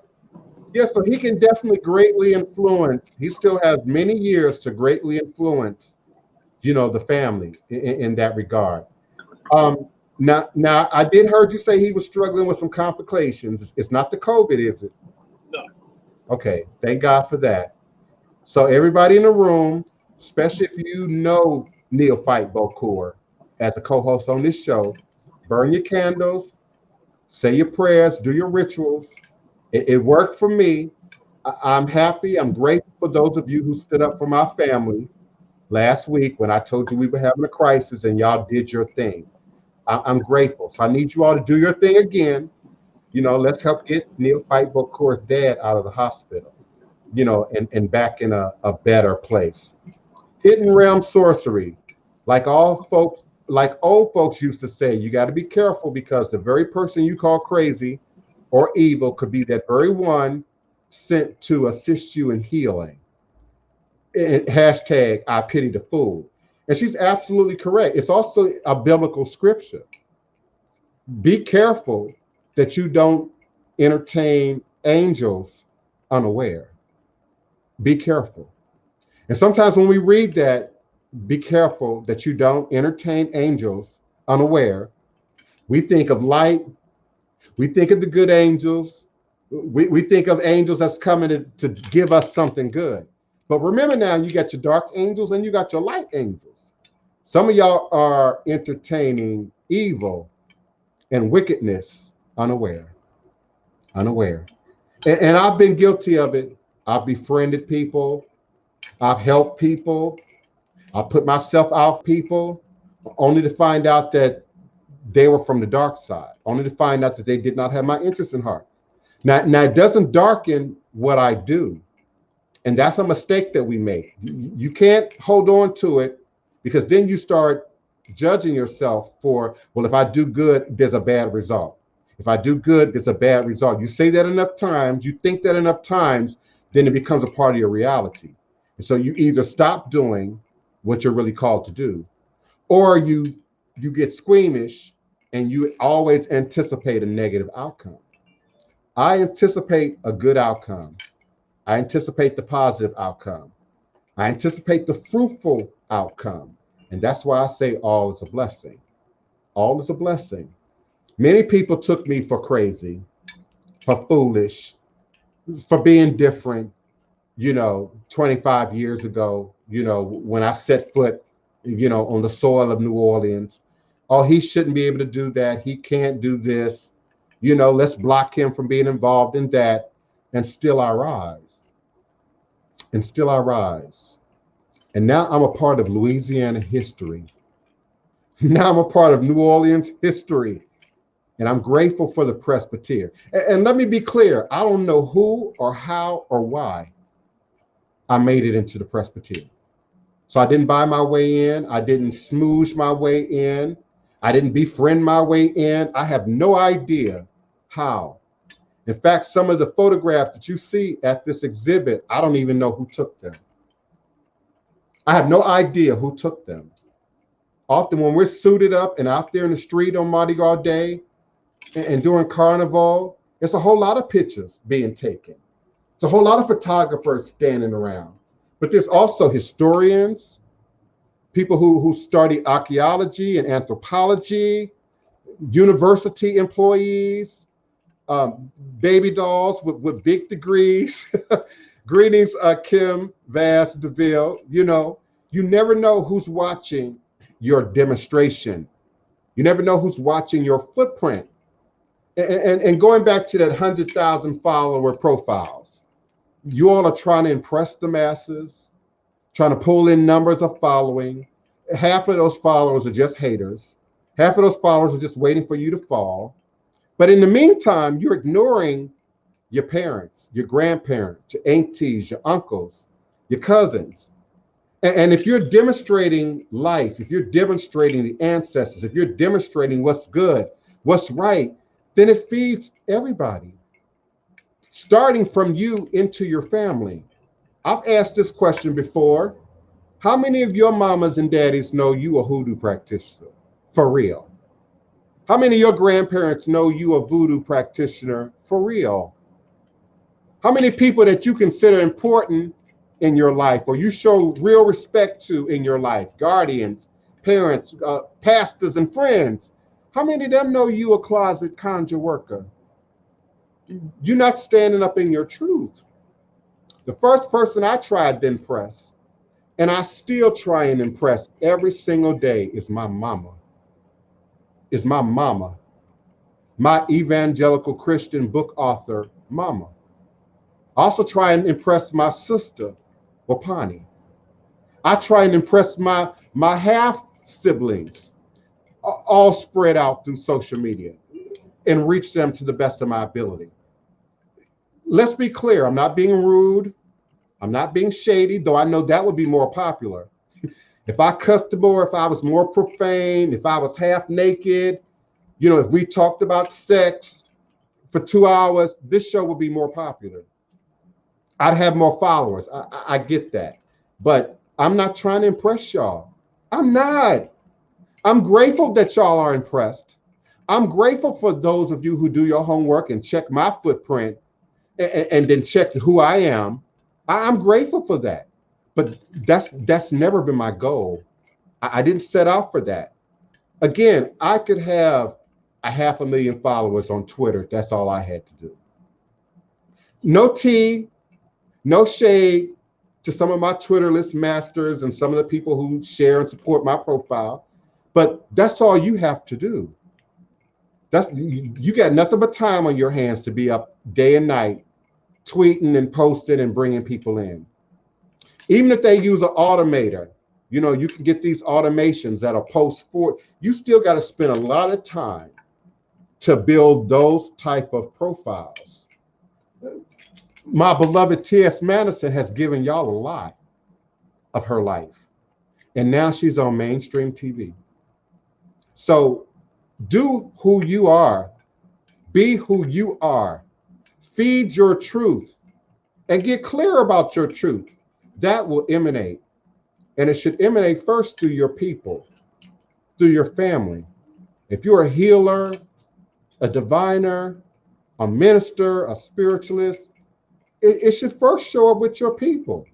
Yeah, so he can definitely greatly influence. He still has many years to greatly influence, the family in that regard. Now, I did heard you say he was struggling with some complications. It's not the COVID, is it? No. Okay, thank God for that. So everybody in the room, especially if you know Neophyte Bokur as a co-host on this show, burn your candles, say your prayers, do your rituals. It worked for me. I'm happy. I'm grateful for those of you who stood up for my family last week when I told you we were having a crisis and y'all did your thing. I'm grateful. So I need you all to do your thing again. Let's help get Neophyte Bokur's dad out of the hospital, and back in a better place. Hidden realm sorcery, like old folks used to say, you got to be careful because the very person you call crazy or evil could be that very one sent to assist you in healing. Hashtag I pity the fool. And she's absolutely correct. It's also a biblical scripture. Be careful that you don't entertain angels unaware. Be careful. And sometimes when we read that, be careful that you don't entertain angels unaware, we think of light, We think of the good angels. We think of angels that's coming to give us something good. But remember now, you got your dark angels and you got your light angels. Some of y'all are entertaining evil and wickedness unaware. Unaware. And I've been guilty of it. I've befriended people. I've helped people. I've put myself out people only to find out that they were from the dark side, only to find out that they did not have my interest in heart. Now it doesn't darken what I do. And that's a mistake that we make. You can't hold on to it because then you start judging yourself for, well, if I do good, there's a bad result. If I do good, there's a bad result. You say that enough times, you think that enough times, then it becomes a part of your reality. And so you either stop doing what you're really called to do, or you get squeamish and you always anticipate a negative outcome. I anticipate a good outcome. I anticipate the positive outcome. I anticipate the fruitful outcome. And that's why I say all is a blessing. All is a blessing. Many people took me for crazy, for foolish, for being different, 25 years ago, when I set foot, on the soil of New Orleans. Oh, he shouldn't be able to do that. He can't do this. Let's block him from being involved in that. And still I rise. And still I rise. And now I'm a part of Louisiana history. Now I'm a part of New Orleans history. And I'm grateful for the Presbyterian. And let me be clear, I don't know who or how or why I made it into the Presbyterian. So I didn't buy my way in. I didn't smoosh my way in. I didn't befriend my way in. I have no idea how. In fact, some of the photographs that you see at this exhibit, I don't even know who took them. I have no idea who took them. Often when we're suited up and out there in the street on Mardi Gras Day and during Carnival, it's a whole lot of pictures being taken. It's a whole lot of photographers standing around. But there's also historians, people who study archaeology and anthropology, university employees, baby dolls with big degrees. Greetings, Kim Vass DeVille. You never know who's watching your demonstration. You never know who's watching your footprint. And going back to that 100,000 follower profiles, you all are trying to impress the masses, trying to pull in numbers of following. Half of those followers are just haters. Half of those followers are just waiting for you to fall. But in the meantime, you're ignoring your parents, your grandparents, your aunties, your uncles, your cousins. And if you're demonstrating life, if you're demonstrating the ancestors, if you're demonstrating what's good, what's right, then it feeds everybody, starting from you into your family. I've asked this question before. How many of your mamas and daddies know you a hoodoo practitioner for real? How many of your grandparents know you a voodoo practitioner for real? How many people that you consider important in your life or you show real respect to in your life, guardians, parents, pastors, and friends, how many of them know you a closet conjure worker? You're not standing up in your truth. The first person I tried to impress, and I still try and impress every single day, is my mama. Is my mama. My evangelical Christian book author, mama. I also try and impress my sister, Wapani. I try and impress my half siblings, all spread out through social media, and reach them to the best of my ability. Let's be clear, I'm not being rude. I'm not being shady, though I know that would be more popular. If I cussed more, if I was more profane, if I was half naked, if we talked about sex for 2 hours, this show would be more popular. I'd have more followers. I get that. But I'm not trying to impress y'all. I'm not. I'm grateful that y'all are impressed. I'm grateful for those of you who do your homework and check my footprint and then check who I am. I'm grateful for that. But that's never been my goal. I didn't set out for that. Again, I could have 500,000 followers on Twitter. That's all I had to do. No tea, no shade to some of my Twitterless masters and some of the people who share and support my profile, but that's all you have to do. You got nothing but time on your hands to be up day and night, tweeting and posting and bringing people in. Even if they use an automator, you know, you can get these automations that'll post for, you still got to spend a lot of time to build those type of profiles. My beloved T.S. Madison has given y'all a lot of her life, and now she's on mainstream TV. So do who you are, be who you are, feed your truth, and get clear about your truth. That will emanate, and it should emanate first through your people, through your family. If you're a healer, a diviner, a minister, a spiritualist, it should first show up with your people.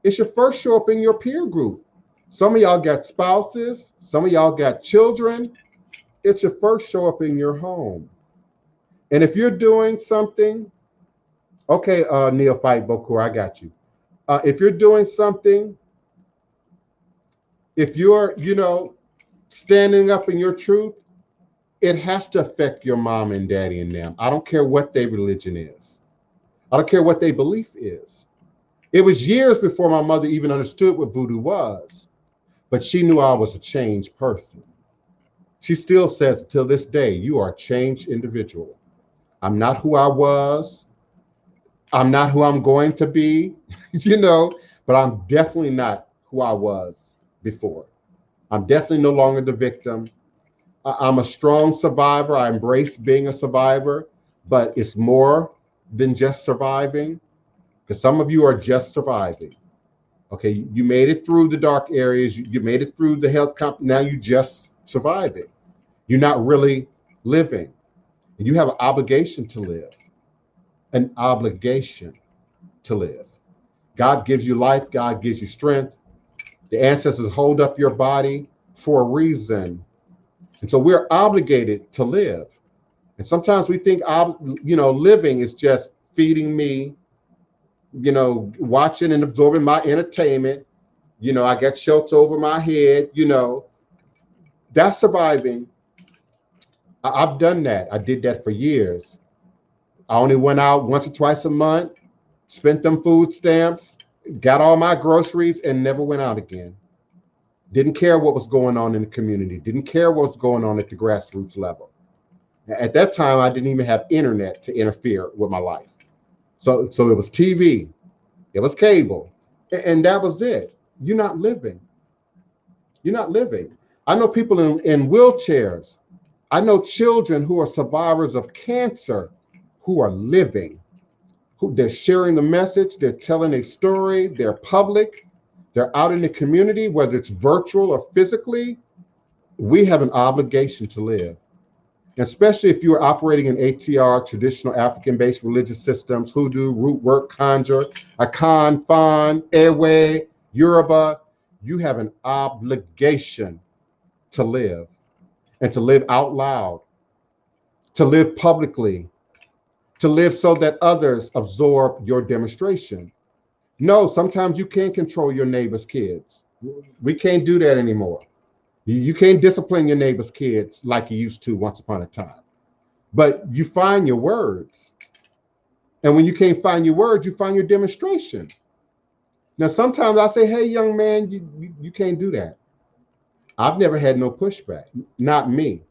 It should first show up in your peer group. Some of y'all got spouses, some of y'all got children. It should first show up in your home. And if you're doing something, okay, Neophyte Bokur, I got you. If you're doing something, if you're, you know, standing up in your truth, it has to affect your mom and daddy and them. I don't care what their religion is. I don't care what their belief is. It was years before my mother even understood what voodoo was, but she knew I was a changed person. She still says till this day, you are a changed individual. I'm not who I was. I'm not who I'm going to be, you know, but I'm definitely not who I was before. I'm definitely no longer the victim. I'm a strong survivor. I embrace being a survivor, but it's more than just surviving, because some of you are just surviving. Okay, you made it through the dark areas. You made it through the health comp. Now you just surviving. You're not really living. And you have an obligation to live. An obligation to live. God gives you life. God gives you strength. The ancestors hold up your body for a reason. And so we're obligated to live. And sometimes we think, you know, living is just feeding me, you know, watching and absorbing my entertainment. You know, I got shelter over my head, you know, that's surviving. I've done that. I did that for years. I only went out once or twice a month, spent them food stamps, got all my groceries, and never went out again. Didn't care what was going on in the community. Didn't care what was going on at the grassroots level. At that time, I didn't even have internet to interfere with my life. So it was TV, it was cable, and that was it. You're not living. You're not living. I know people in wheelchairs. I know children who are survivors of cancer who are living. They're sharing the message, they're telling a story, they're public, they're out in the community, whether it's virtual or physically. We have an obligation to live. Especially if you are operating in ATR, traditional African-based religious systems, Hoodoo, root work, conjure, Akan, Fan, Ewe, Yoruba, you have an obligation to live, and to live out loud, to live publicly, to live so that others absorb your demonstration. No, sometimes you can't control your neighbor's kids. We can't do that anymore. You can't discipline your neighbor's kids like you used to once upon a time. But you find your words. And when you can't find your words, you find your demonstration. Now, sometimes I say, hey, young man, you can't do that. I've never had no pushback. Not me.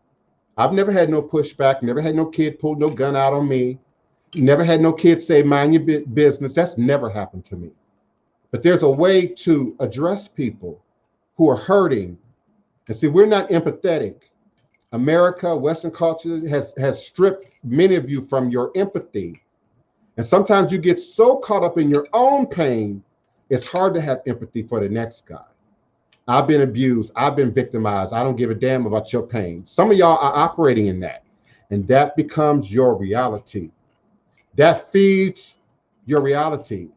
I've never had no pushback, never had no kid pull no gun out on me. Never had no kid say, mind your business. That's never happened to me. But there's a way to address people who are hurting. And see, we're not empathetic. America, Western culture has stripped many of you from your empathy. And sometimes you get so caught up in your own pain, it's hard to have empathy for the next guy. I've been abused. I've been victimized. I don't give a damn about your pain. Some of y'all are operating in that, and that becomes your reality. That feeds your reality.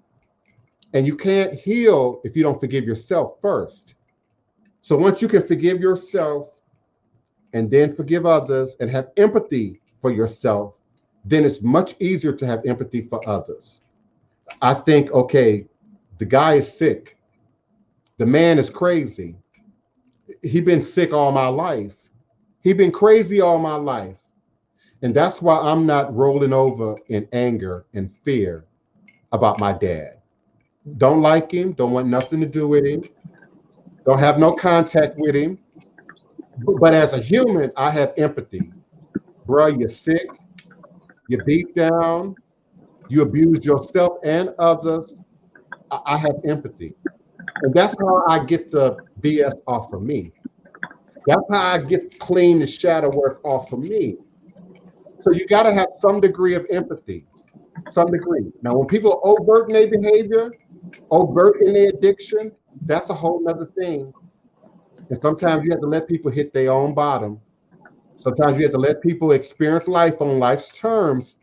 And you can't heal if you don't forgive yourself first. So once you can forgive yourself, and then forgive others and have empathy for yourself, then it's much easier to have empathy for others. I think, okay, the guy is sick. The man is crazy. He been sick all my life. He been crazy all my life. And that's why I'm not rolling over in anger and fear about my dad. Don't like him, don't want nothing to do with him, don't have no contact with him. But as a human, I have empathy. Bruh, you're sick, you're beat down, you abuse yourself and others. I have empathy. And that's how I get the BS off of me. That's how I get clean the shadow work off of me. So you got to have some degree of empathy, some degree. Now, when people are overt in their behavior, overt in their addiction, that's a whole nother thing. And sometimes you have to let people hit their own bottom. Sometimes you have to let people experience life on life's terms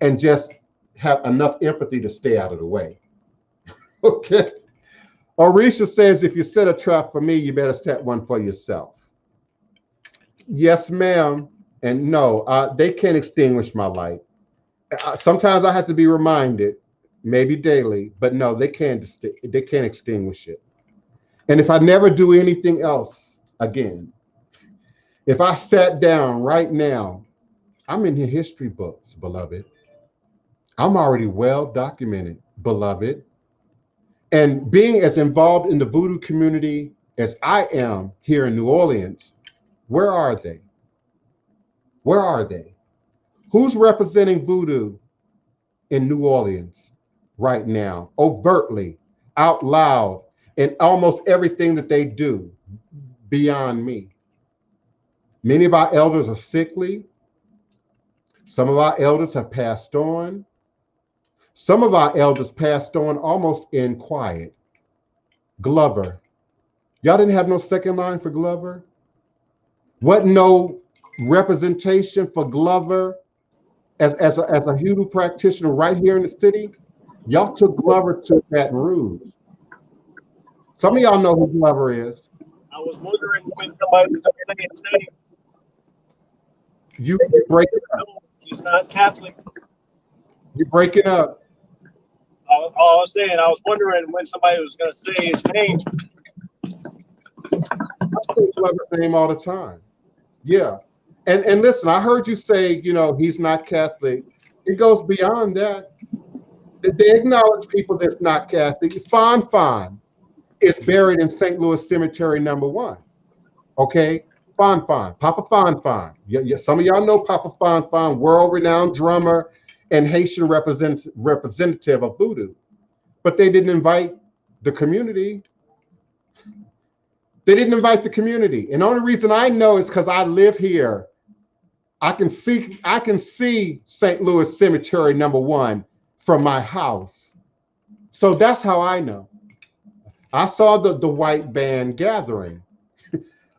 and just have enough empathy to stay out of the way. Okay. Orisha says, if you set a trap for me, you better set one for yourself. Yes, ma'am. And no, they can't extinguish my light. Sometimes I have to be reminded, maybe daily, but no, they can't extinguish it. And if I never do anything else again, if I sat down right now, I'm in your history books, beloved. I'm already well documented, beloved. And being as involved in the voodoo community as I am here in New Orleans, where are they? Where are they? Who's representing voodoo in New Orleans right now, overtly, out loud, in almost everything that they do beyond me? Many of our elders are sickly. Some of our elders have passed on. Some of our elders passed on almost in quiet. Glover. Y'all didn't have no second line for Glover? What no representation for Glover as a Hoodoo practitioner right here in the city? Y'all took Glover to Baton Rouge. Some of y'all know who Glover is. I was wondering when somebody was going to say his name. You break it up. He's not Catholic. You break it up. I was saying, I was wondering when somebody was going to say his name. I say Glover's name all the time. Yeah. And listen, I heard you say, he's not Catholic. It goes beyond that. They acknowledge people that's not Catholic. Fon is buried in St. Louis Cemetery #1. Okay? Fon, Papa Fon. Yeah, some of y'all know Papa Fon, world-renowned drummer and Haitian representative of voodoo. But they didn't invite the community. They didn't invite the community. And the only reason I know is because I live here. I can see St. Louis Cemetery #1 from my house. So that's how I know. I saw the white band gathering.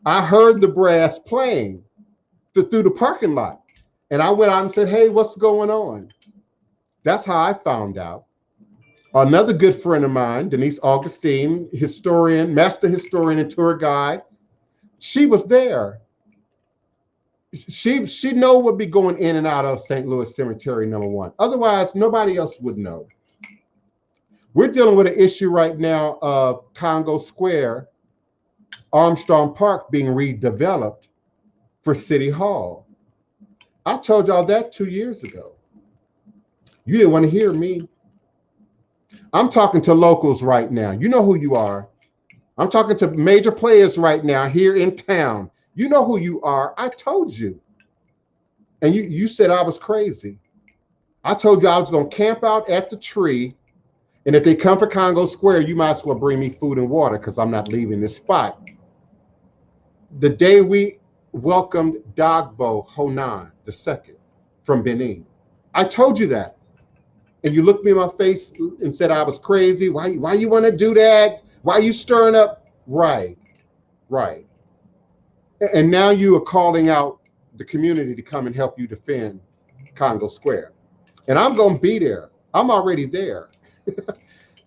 I heard the brass playing through the parking lot. And I went out and said, hey, what's going on? That's how I found out. Another good friend of mine, Denise Augustine, historian, master historian and tour guide, she was there. She know what would be going in and out of St. Louis Cemetery #1. Otherwise, nobody else would know. We're dealing with an issue right now of Congo Square, Armstrong Park being redeveloped for City Hall. I told y'all that 2 years ago. You didn't want to hear me. I'm talking to locals right now. You know who you are. I'm talking to major players right now here in town. You know who you are. I told you. And you said I was crazy. I told you I was going to camp out at the tree. And if they come for Congo Square, you might as well bring me food and water because I'm not leaving this spot. The day we welcomed Dagbo Honan II from Benin, I told you that. And you looked me in my face and said I was crazy. Why you want to do that? Why you stirring up? Right. And now you are calling out the community to come and help you defend Congo Square. And I'm going to be there. I'm already there.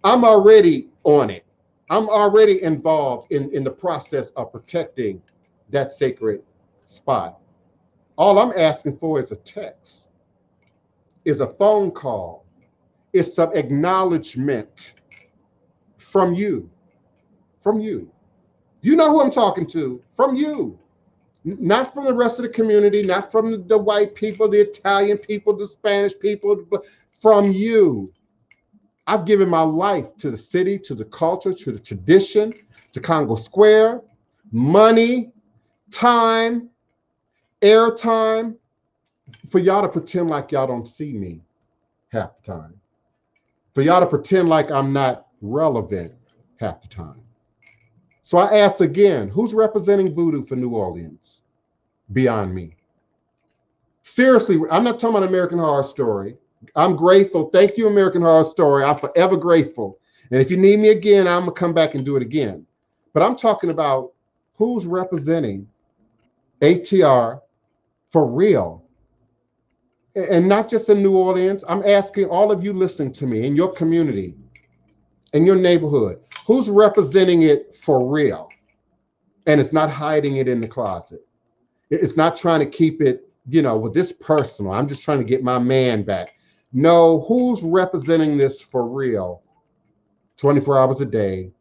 I'm already on it. I'm already involved in the process of protecting that sacred spot. All I'm asking for is a text, is a phone call, is some acknowledgement from you. From you. You know who I'm talking to. From you. Not from the rest of the community, not from the white people, the Italian people, the Spanish people, but from you. I've given my life to the city, to the culture, to the tradition, to Congo Square, money, time, airtime, for y'all to pretend like y'all don't see me half the time. For y'all to pretend like I'm not relevant half the time. So I ask again, who's representing Voodoo for New Orleans beyond me? Seriously, I'm not talking about American Horror Story. I'm grateful. Thank you, American Horror Story. I'm forever grateful. And if you need me again, I'm going to come back and do it again. But I'm talking about who's representing ATR for real. And not just in New Orleans. I'm asking all of you listening to me in your community, in your neighborhood, who's representing it for real? And it's not hiding it in the closet. It's not trying to keep it, you know, with this personal. I'm just trying to get my man back. No, who's representing this for real? 24 hours a day,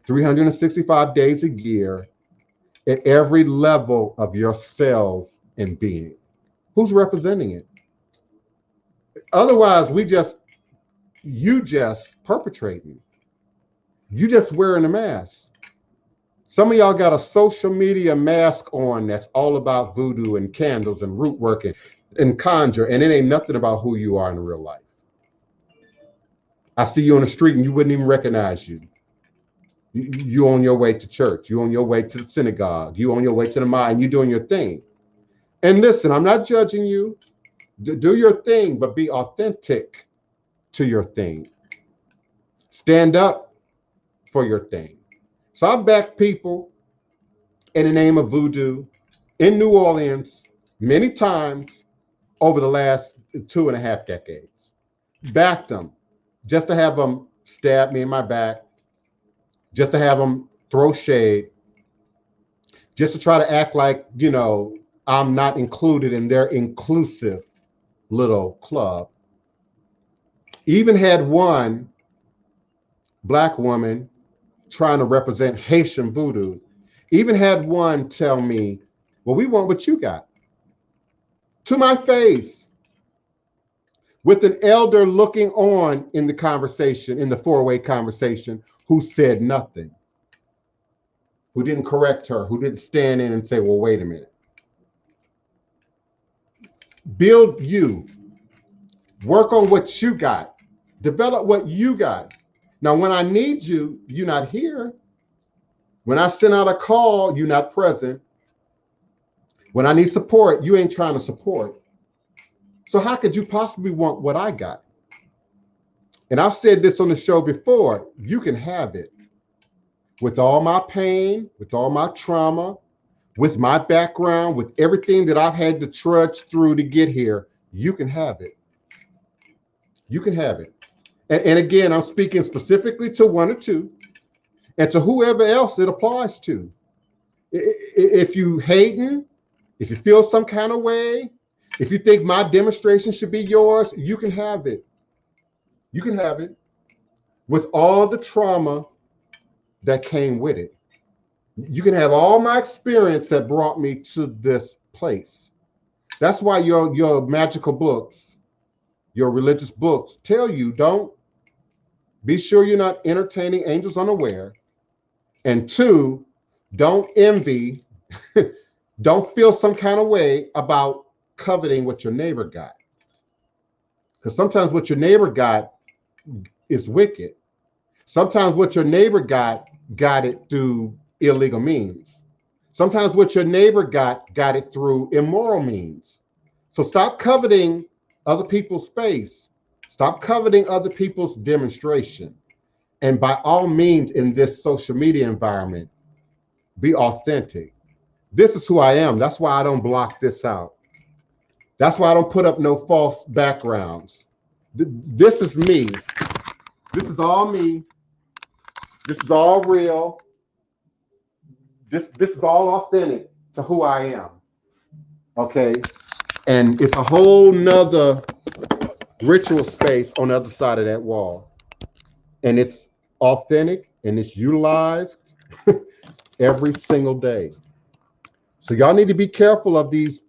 365 days a year, at every level of your cells and being. Who's representing it? Otherwise, you just perpetrating. You just wearing a mask. Some of y'all got a social media mask on that's all about voodoo and candles and root work and conjure, and it ain't nothing about who you are in real life. I see you on the street and you wouldn't even recognize you. You on your way to church. You on your way to the synagogue. You on your way to the mosque, and you doing your thing. And listen, I'm not judging you. Do your thing, but be authentic to your thing. Stand up for your thing. So I've backed people in the name of voodoo in New Orleans many times over the last 2.5 decades. Backed them just to have them stab me in my back, just to have them throw shade, just to try to act like, you know, I'm not included in their inclusive little club. Even had one Black woman trying to represent Haitian voodoo, even had one tell me, well, we want what you got. To my face, with an elder looking on in the conversation, in the four-way conversation, who said nothing, who didn't correct her, who didn't stand in and say, well, wait a minute. Build you. Work on what you got. Develop what you got. Now, when I need you, you're not here. When I send out a call, you're not present. When I need support, you ain't trying to support. So how could you possibly want what I got? And I've said this on the show before, you can have it. With all my pain, with all my trauma, with my background, with everything that I've had to trudge through to get here, you can have it. You can have it. And again, I'm speaking specifically to one or two, and to whoever else it applies to. If you hating, if you feel some kind of way, if you think my demonstration should be yours, you can have it. You can have it with all the trauma that came with it. You can have all my experience that brought me to this place. That's why your magical books, your religious books tell you, don't be sure you're not entertaining angels unaware. And 2, don't envy, don't feel some kind of way about coveting what your neighbor got. Because sometimes what your neighbor got is wicked. Sometimes what your neighbor got it through illegal means. Sometimes what your neighbor got it through immoral means. So stop coveting other people's space. Stop coveting other people's demonstration. And by all means, in this social media environment, be authentic. This is who I am. That's why I don't block this out. That's why I don't put up no false backgrounds. This is me. This is all me. This is all real. This is all authentic to who I am. Okay. And it's a whole nother ritual space on the other side of that wall. And it's authentic and it's utilized every single day. So y'all need to be careful of these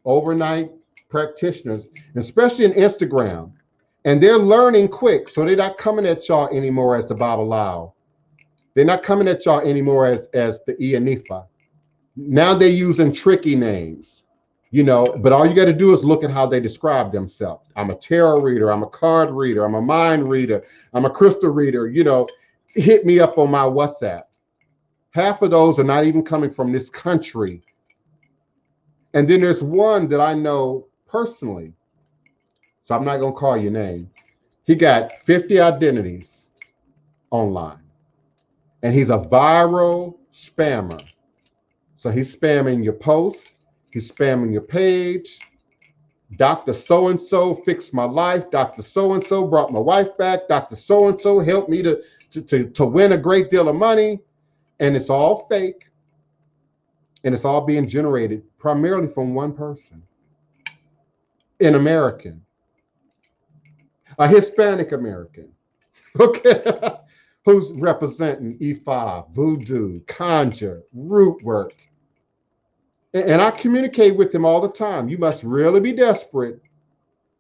overnight practitioners, especially in Instagram. And they're learning quick. So they're not coming at y'all anymore as the Baba Lao. They're not coming at y'all anymore as the Ianifa. Now they're using tricky names, you know, but all you got to do is look at how they describe themselves. I'm a tarot reader. I'm a card reader. I'm a mind reader. I'm a crystal reader. You know, hit me up on my WhatsApp. Half of those are not even coming from this country. And then there's one that I know personally. So I'm not going to call your name. He got 50 identities online. And he's a viral spammer. So he's spamming your posts. He's spamming your page. Dr. So-and-so fixed my life. Dr. So-and-so brought my wife back. Dr. So-and-so helped me to win a great deal of money. And it's all fake. And it's all being generated primarily from one person. An American. A Hispanic American. Okay. Who's representing E5, Voodoo, Conjure, Root Work. And I communicate with them all the time. You must really be desperate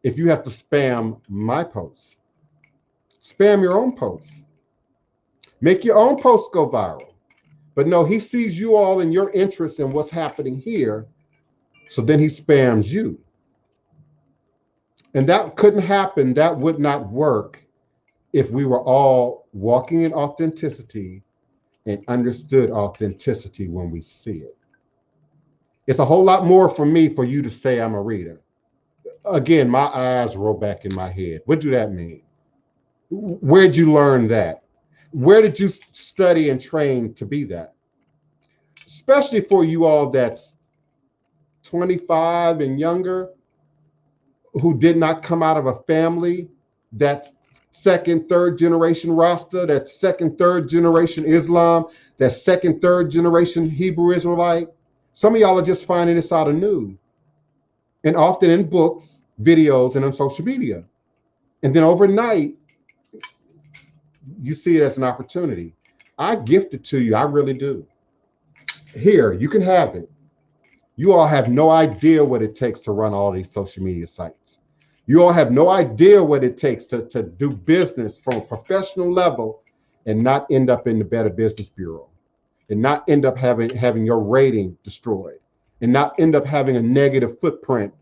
if you have to spam my posts. Spam your own posts. Make your own posts go viral. But no, he sees you all in your interest in what's happening here. So then he spams you. And that couldn't happen. That would not work if we were all walking in authenticity and understood authenticity when we see it. It's a whole lot more for me for you to say I'm a reader. Again, my eyes roll back in my head. What do that mean? Where'd you learn that? Where did you study and train to be that? Especially for you all that's 25 and younger, who did not come out of a family that's second, third generation Rasta, that's second, third generation Islam, that's second, third generation Hebrew Israelite. Some of y'all are just finding this out anew, and often in books, videos, and on social media. And then overnight, you see it as an opportunity. I gift it to you. I really do. Here, you can have it. You all have no idea what it takes to run all these social media sites. You all have no idea what it takes to do business from a professional level and not end up in the Better Business Bureau, and not end up having your rating destroyed, and not end up having a negative footprint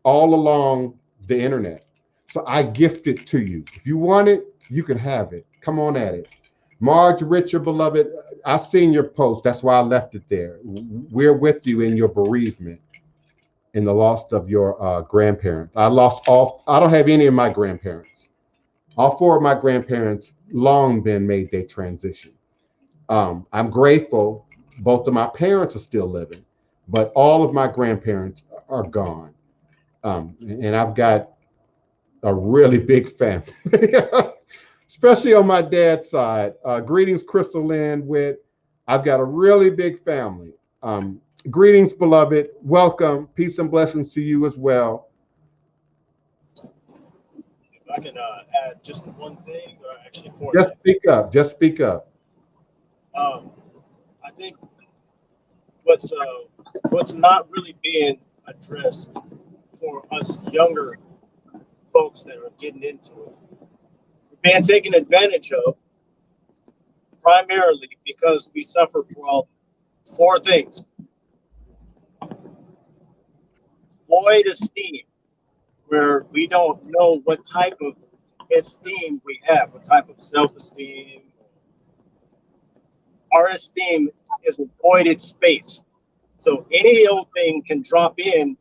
all along the internet. So I gift it to you. If you want it, you can have it. Come on at it. Marge, Richard, beloved, I seen your post. That's why I left it there. We're with you in your bereavement, in the loss of your grandparents. I don't have any of my grandparents. All four of my grandparents long been made their transition. I'm grateful both of my parents are still living, but all of my grandparents are gone. And I've got a really big family, especially on my dad's side. Greetings, Crystal Lynn. I've got a really big family. Greetings, beloved. Welcome. Peace and blessings to you as well. If I can add just one thing, or actually four. Just speak up. Just speak up. I think what's not really being addressed for us younger folks that are getting into it, being taken advantage of primarily because we suffer from four things: void esteem, where we don't know what type of esteem we have, what type of self-esteem. Our esteem is a voided space. So any old thing can drop in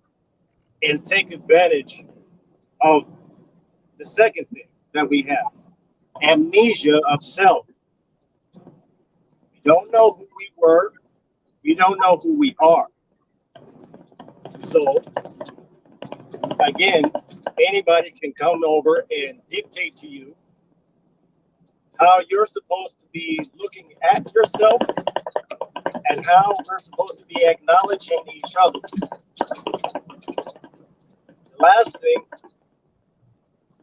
and take advantage of the second thing that we have: amnesia of self. We don't know who we were. We don't know who we are. So again, anybody can come over and dictate to you how you're supposed to be looking at yourself, and how we're supposed to be acknowledging each other. The last thing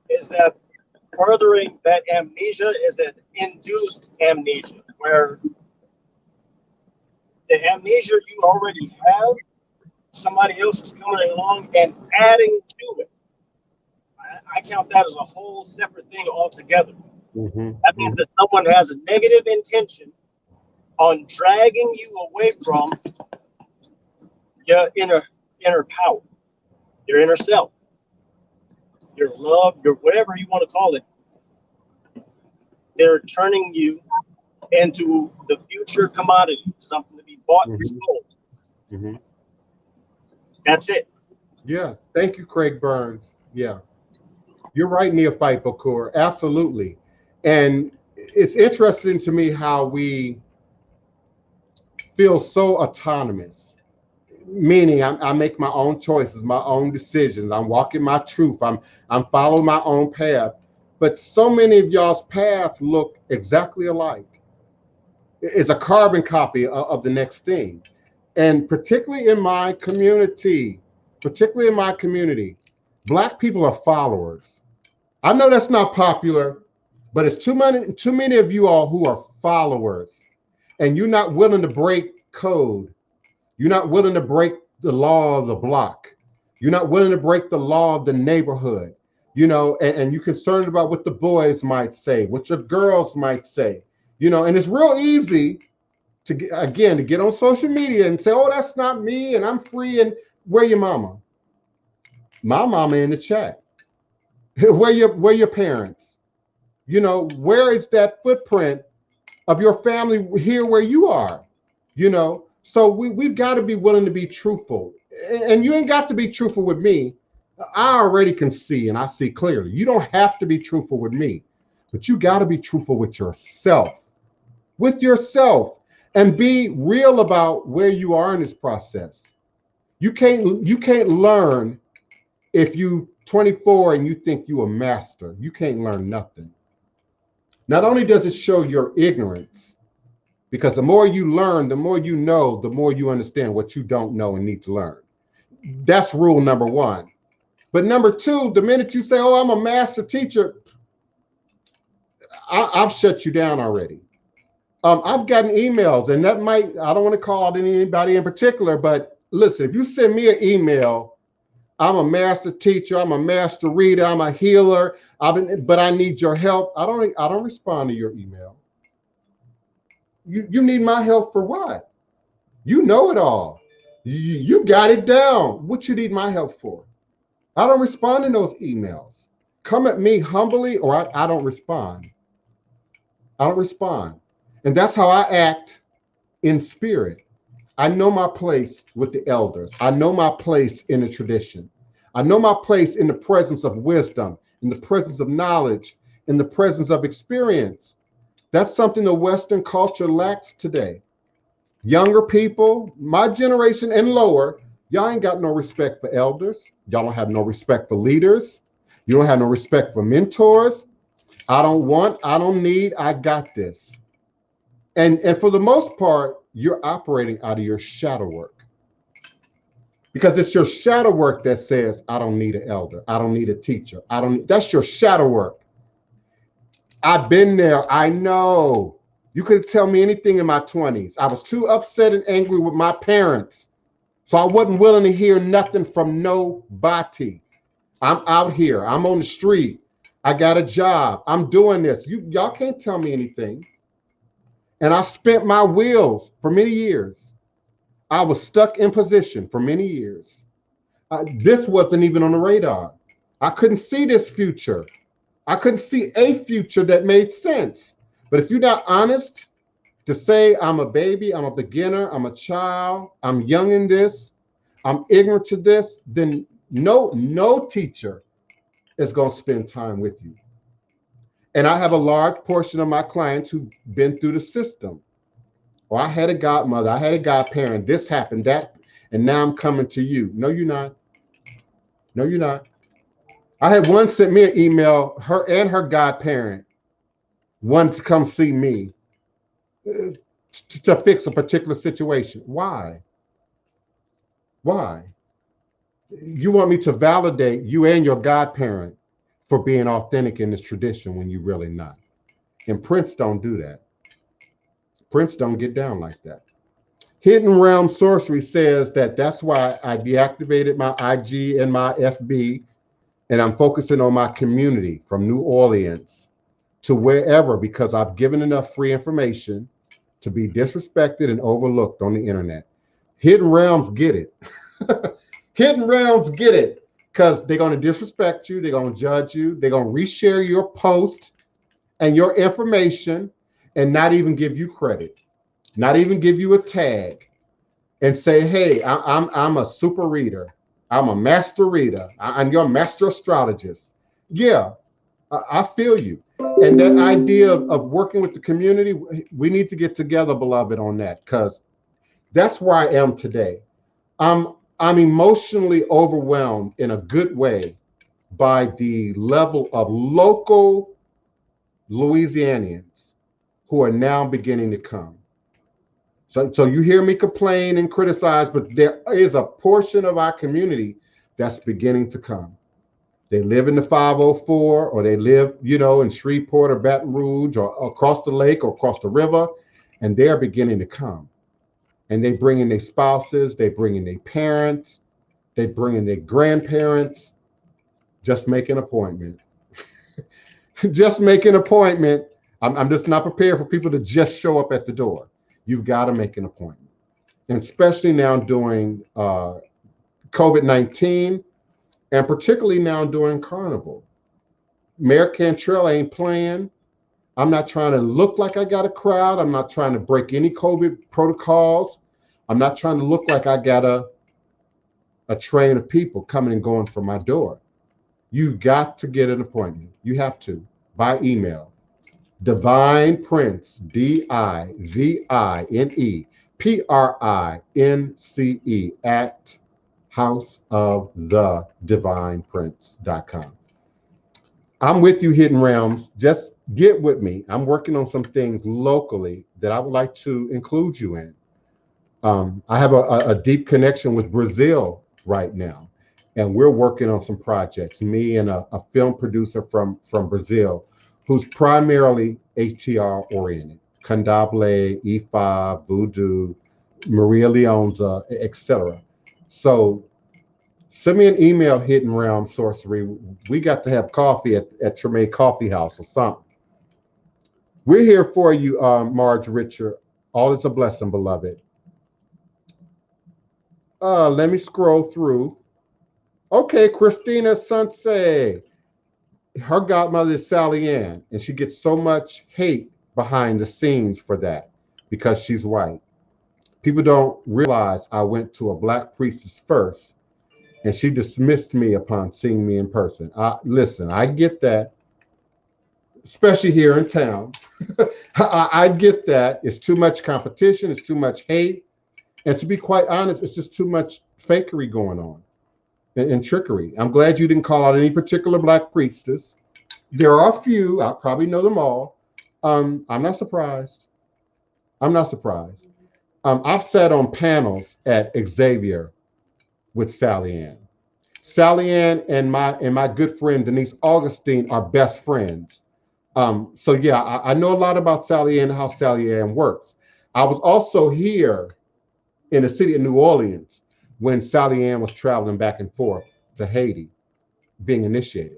is that furthering that amnesia is an induced amnesia, where the amnesia you already have, somebody else is coming along and adding to it. I count that as a whole separate thing altogether. That means that someone has a negative intention on dragging you away from your inner power, your inner self, your love, your whatever you want to call it. They're turning you into the future commodity, something to be bought and sold. That's it. Yeah. Thank you, Craig Burns. Yeah. You're right, Neophyte Bakur. Absolutely. And it's interesting to me how we feel so autonomous, meaning I make my own choices, my own decisions. I'm walking my truth. I'm following my own path. But so many of y'all's paths look exactly alike. It's a carbon copy of the next thing. And particularly in my community, Black people are followers. I know that's not popular, but it's too many of you all who are followers, and you're not willing to break code. You're not willing to break the law of the block. You're not willing to break the law of the neighborhood, and you're concerned about what the boys might say, what your girls might say, and it's real easy to get on social media and say, oh, that's not me, and I'm free, and where your mama? My mama in the chat. Where your parents? Where is that footprint of your family here where you are? So we've got to be willing to be truthful. And you ain't got to be truthful with me. I already can see, and I see clearly. You don't have to be truthful with me, but you got to be truthful with yourself. And be real about where you are in this process. You can't learn if you 24 and you think you a master. You can't learn nothing. Not only does it show your ignorance, because the more you learn, the more you know, the more you understand what you don't know and need to learn. That's rule number one. But number two, the minute you say, oh, I'm a master teacher, I've shut you down already. I've gotten emails, and I don't want to call out anybody in particular, but listen, if you send me an email, I'm a master teacher, I'm a master reader, I'm a healer, but I need your help, I don't respond to your email. You need my help for what? You know it all. You got it down. What you need my help for? I don't respond to those emails. Come at me humbly, or I don't respond. I don't respond. And that's how I act in spirit. I know my place with the elders. I know my place in the tradition. I know my place in the presence of wisdom, in the presence of knowledge, in the presence of experience. That's something the Western culture lacks today. Younger people, my generation and lower, y'all ain't got no respect for elders. Y'all don't have no respect for leaders. You don't have no respect for mentors. I don't need, I got this. And for the most part, you're operating out of your shadow work. Because it's your shadow work that says, I don't need an elder. I don't need a teacher. That's your shadow work. I've been there. I know. You could tell me anything in my 20s. I was too upset and angry with my parents. So I wasn't willing to hear nothing from nobody. I'm out here. I'm on the street. I got a job. I'm doing this. Y'all can't tell me anything. And I spent my wheels for many years. I was stuck in position for many years. This wasn't even on the radar. I couldn't see this future. I couldn't see a future that made sense. But if you're not honest to say, I'm a baby, I'm a beginner, I'm a child, I'm young in this, I'm ignorant to this, then no teacher is going to spend time with you. And I have a large portion of my clients who've been through the system. Or I had a godmother, I had a godparent, this happened, that, and now I'm coming to you. No, you're not. No, you're not. I had one sent me an email, her and her godparent wanted to come see me. to fix a particular situation. Why? Why? You want me to validate you and your godparent for being authentic in this tradition when you're really not. And Prince don't do that. Prince don't get down like that. Hidden Realm Sorcery says that's why I deactivated my IG and my FB, and I'm focusing on my community from New Orleans to wherever, because I've given enough free information to be disrespected and overlooked on the internet. Hidden Realms get it. Hidden Realms get it, because they're going to disrespect you. They're going to judge you. They're going to reshare your post and your information and not even give you credit, not even give you a tag and say, hey, I'm a super reader. I'm a master reader. I'm your master astrologist. Yeah, I feel you. And that idea of working with the community, we need to get together, beloved, on that, because that's where I am today. I'm emotionally overwhelmed in a good way by the level of local Louisianians who are now beginning to come. So you hear me complain and criticize, but there is a portion of our community that's beginning to come. They live in the 504, or they live, in Shreveport or Baton Rouge or across the lake or across the river, and they are beginning to come. And they bring in their spouses, they bring in their parents, they bring in their grandparents. Just make an appointment. Just make an appointment. I'm just not prepared for people to just show up at the door. You've got to make an appointment. And especially now during COVID-19, and particularly now during Carnival. Mayor Cantrell ain't playing. I'm not trying to look like I got a crowd. I'm not trying to break any COVID protocols. I'm not trying to look like I got a train of people coming and going from my door. You've got to get an appointment. You have to, by email. Divine Prince, DIVINE PRINCE @houseofthedivineprince.com. I'm with you, Hidden Realms. Just get with me. I'm working on some things locally that I would like to include you in. I have a deep connection with Brazil right now, and we're working on some projects. Me and a film producer from Brazil, who's primarily ATR oriented, Candomblé, Ifa, Voodoo, Maria Leonza, etc. So send me an email, Hidden Realm Sorcery. We got to have coffee at Tremaine Coffee House or something. We're here for you, Marge Richard. All is a blessing, beloved. Let me scroll through. Okay, Christina Sunse. Her godmother is Sally Ann, and she gets so much hate behind the scenes for that because she's white. People don't realize I went to a black priestess first, and she dismissed me upon seeing me in person. Listen, I get that, especially here in town. I get that. It's too much competition. It's too much hate. And to be quite honest, it's just too much fakery going on and trickery. I'm glad you didn't call out any particular black priestess. There are a few. I probably know them all. I'm not surprised. I'm not surprised. I've sat on panels at Xavier with Sally Ann. Sally Ann and my good friend Denise Augustine are best friends. So yeah, I know a lot about Sally Ann and how Sally Ann works. I was also here in the city of New Orleans when Sally Ann was traveling back and forth to Haiti, being initiated.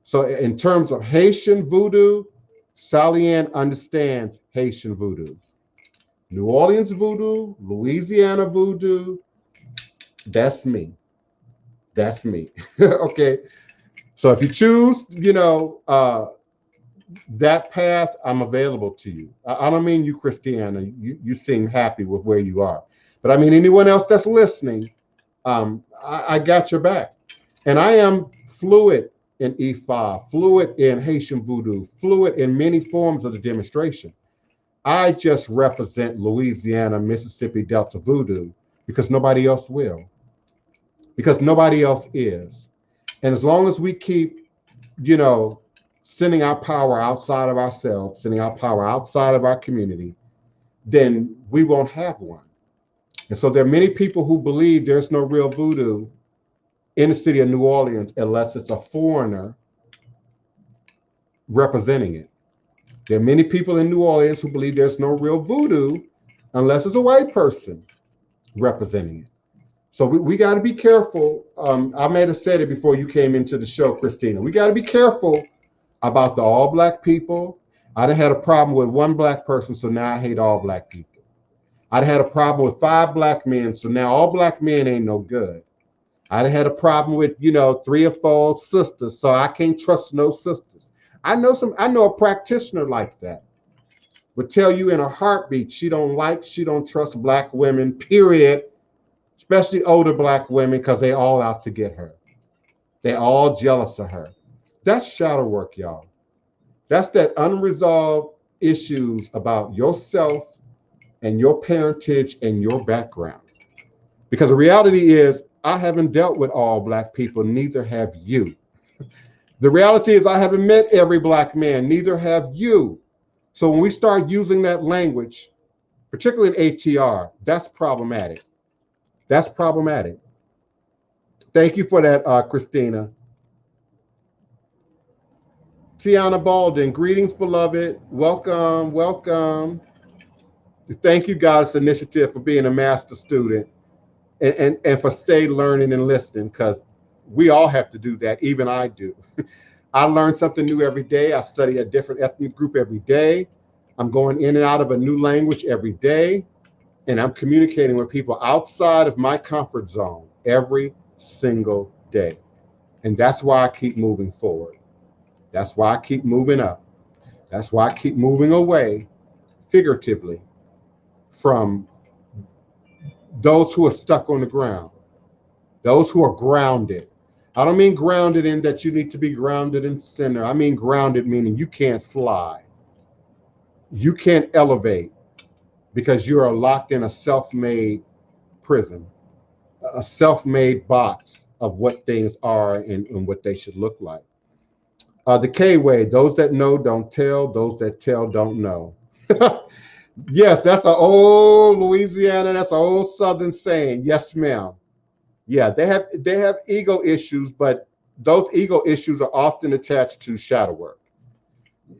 So in terms of Haitian voodoo, Sally Ann understands Haitian voodoo. New Orleans voodoo, Louisiana voodoo, that's me. That's me. Okay. So if you choose, that path, I'm available to you. I don't mean you, Christiana. You seem happy with where you are. But I mean anyone else that's listening, I got your back. And I am fluid in Ifa, fluid in Haitian voodoo, fluid in many forms of the demonstration. I just represent Louisiana, Mississippi Delta voodoo because nobody else will. Because nobody else is. And as long as we keep, sending our power outside of ourselves, sending our power outside of our community, then we won't have one. And so there are many people who believe there's no real voodoo in the city of New Orleans unless it's a foreigner representing it. There are many people in New Orleans who believe there's no real voodoo unless it's a white person representing it. So we got to be careful. I may have said it before you came into the show, Christina. We got to be careful about the all black people. I done had a problem with one black person, so now I hate all black people. I'd had a problem with 5 black men, so now all black men ain't no good. I'd had a problem with, 3 or 4 sisters, so I can't trust no sisters. I know a practitioner like that. Would tell you in a heartbeat she don't trust black women, period. Especially older black women, because they all out to get her. They all jealous of her. That's shadow work, y'all. That's that unresolved issues about yourself and your parentage and your background. Because the reality is, I haven't dealt with all black people, neither have you. The reality is, I haven't met every black man, neither have you. So when we start using that language, particularly in ATR, that's problematic. That's problematic. Thank you for that, Christina. Tiana Baldwin, greetings, beloved. Welcome, welcome. Thank you, Goddess Initiative, for being a master student and for stay learning and listening, because we all have to do that. Even I do. I learn something new every day. I study a different ethnic group every day. I'm going in and out of a new language every day. And I'm communicating with people outside of my comfort zone every single day. And that's why I keep moving forward. That's why I keep moving up. That's why I keep moving away, figuratively, from those who are stuck on the ground, those who are grounded. I don't mean grounded in that you need to be grounded in center. I mean grounded meaning you can't fly. You can't elevate because you are locked in a self-made prison, a self-made box of what things are and what they should look like. The K-way, those that know don't tell, those that tell don't know. Yes, that's an old Louisiana, that's an old Southern saying. Yes, ma'am. Yeah, they have ego issues, but those ego issues are often attached to shadow work.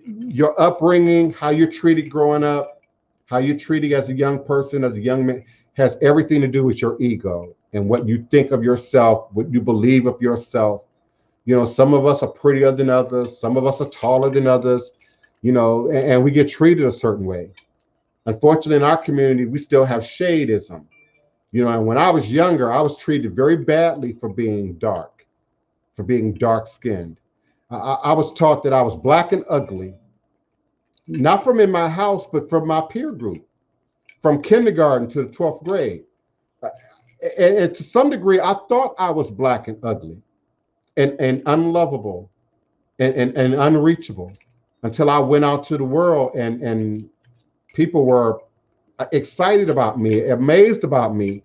Your upbringing, how you're treated growing up, how you're treated as a young person, as a young man, has everything to do with your ego and what you think of yourself, what you believe of yourself. Some of us are prettier than others. Some of us are taller than others, and we get treated a certain way. Unfortunately, in our community, we still have shadeism. And when I was younger, I was treated very badly for being dark, for being dark-skinned. I was taught that I was black and ugly, not from in my house, but from my peer group, from kindergarten to the 12th grade. And to some degree, I thought I was black and ugly and unlovable and unreachable until I went out to the world and people were excited about me, amazed about me,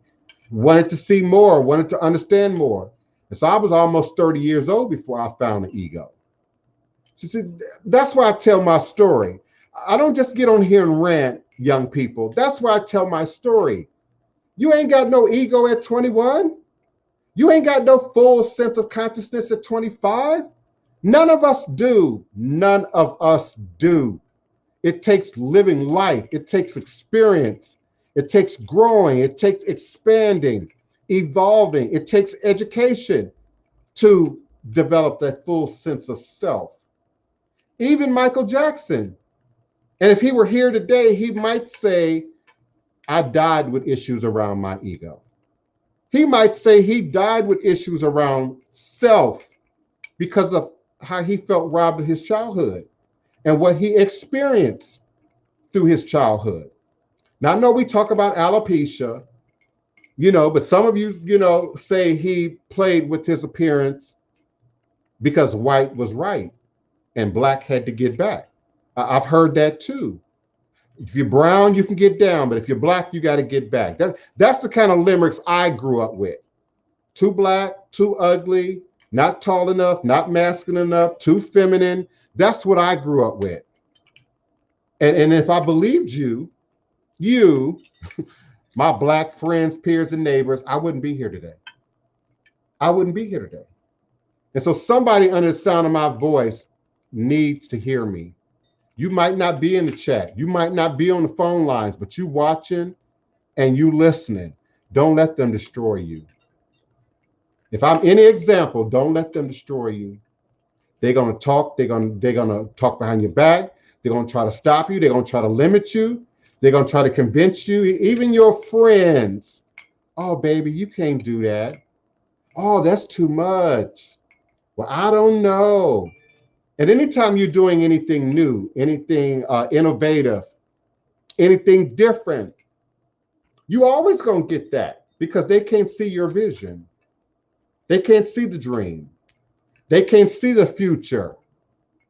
wanted to see more, wanted to understand more. And so I was almost 30 years old before I found an ego. So see, that's why I tell my story. I don't just get on here and rant, young people. That's why I tell my story. You ain't got no ego at 21. You ain't got no full sense of consciousness at 25. None of us do. None of us do. It takes living life. It takes experience. It takes growing. It takes expanding, evolving. It takes education to develop that full sense of self. Even Michael Jackson. And if he were here today, he might say, I died with issues around my ego. He might say he died with issues around self because of how he felt robbed of his childhood and what he experienced through his childhood. Now, I know we talk about alopecia, but some of you, say he played with his appearance because white was right and black had to get back. I've heard that too. If you're brown, you can get down, but if you're black, you got to get back. That's the kind of limericks I grew up with. Too black, too ugly, not tall enough, not masculine enough, too feminine. That's what I grew up with. And if I believed you, you, my black friends, peers, and neighbors, I wouldn't be here today. I wouldn't be here today. And so somebody under the sound of my voice needs to hear me. You might not be in the chat. You might not be on the phone lines, but you watching and you listening. Don't let them destroy you. If I'm any example, don't let them destroy you. They're gonna talk. They're gonna talk behind your back. They're gonna try to stop you. They're gonna try to limit you. They're gonna try to convince you. Even your friends. Oh, baby, you can't do that. Oh, that's too much. Well, I don't know. And anytime you're doing anything new, anything innovative, anything different, you always gonna get that because they can't see your vision. They can't see the dream. They can't see the future.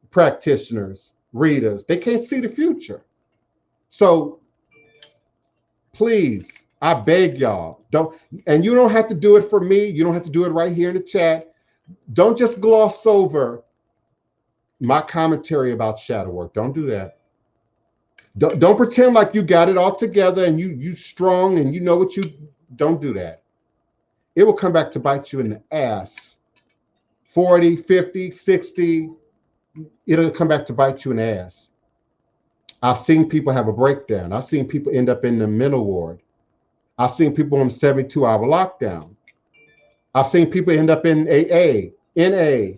Practitioners, readers, they can't see the future. So please, I beg y'all, don't, and you don't have to do it for me. You don't have to do it right here in the chat. Don't just gloss over my commentary about shadow work. Don't do that. Don't pretend like you got it all together and you strong and you know what you, don't do that. It will come back to bite you in the ass. 40, 50, 60, it'll come back to bite you in the ass. I've seen people have a breakdown. I've seen people end up in the mental ward. I've seen people on 72-hour lockdown. I've seen people end up in AA, NA,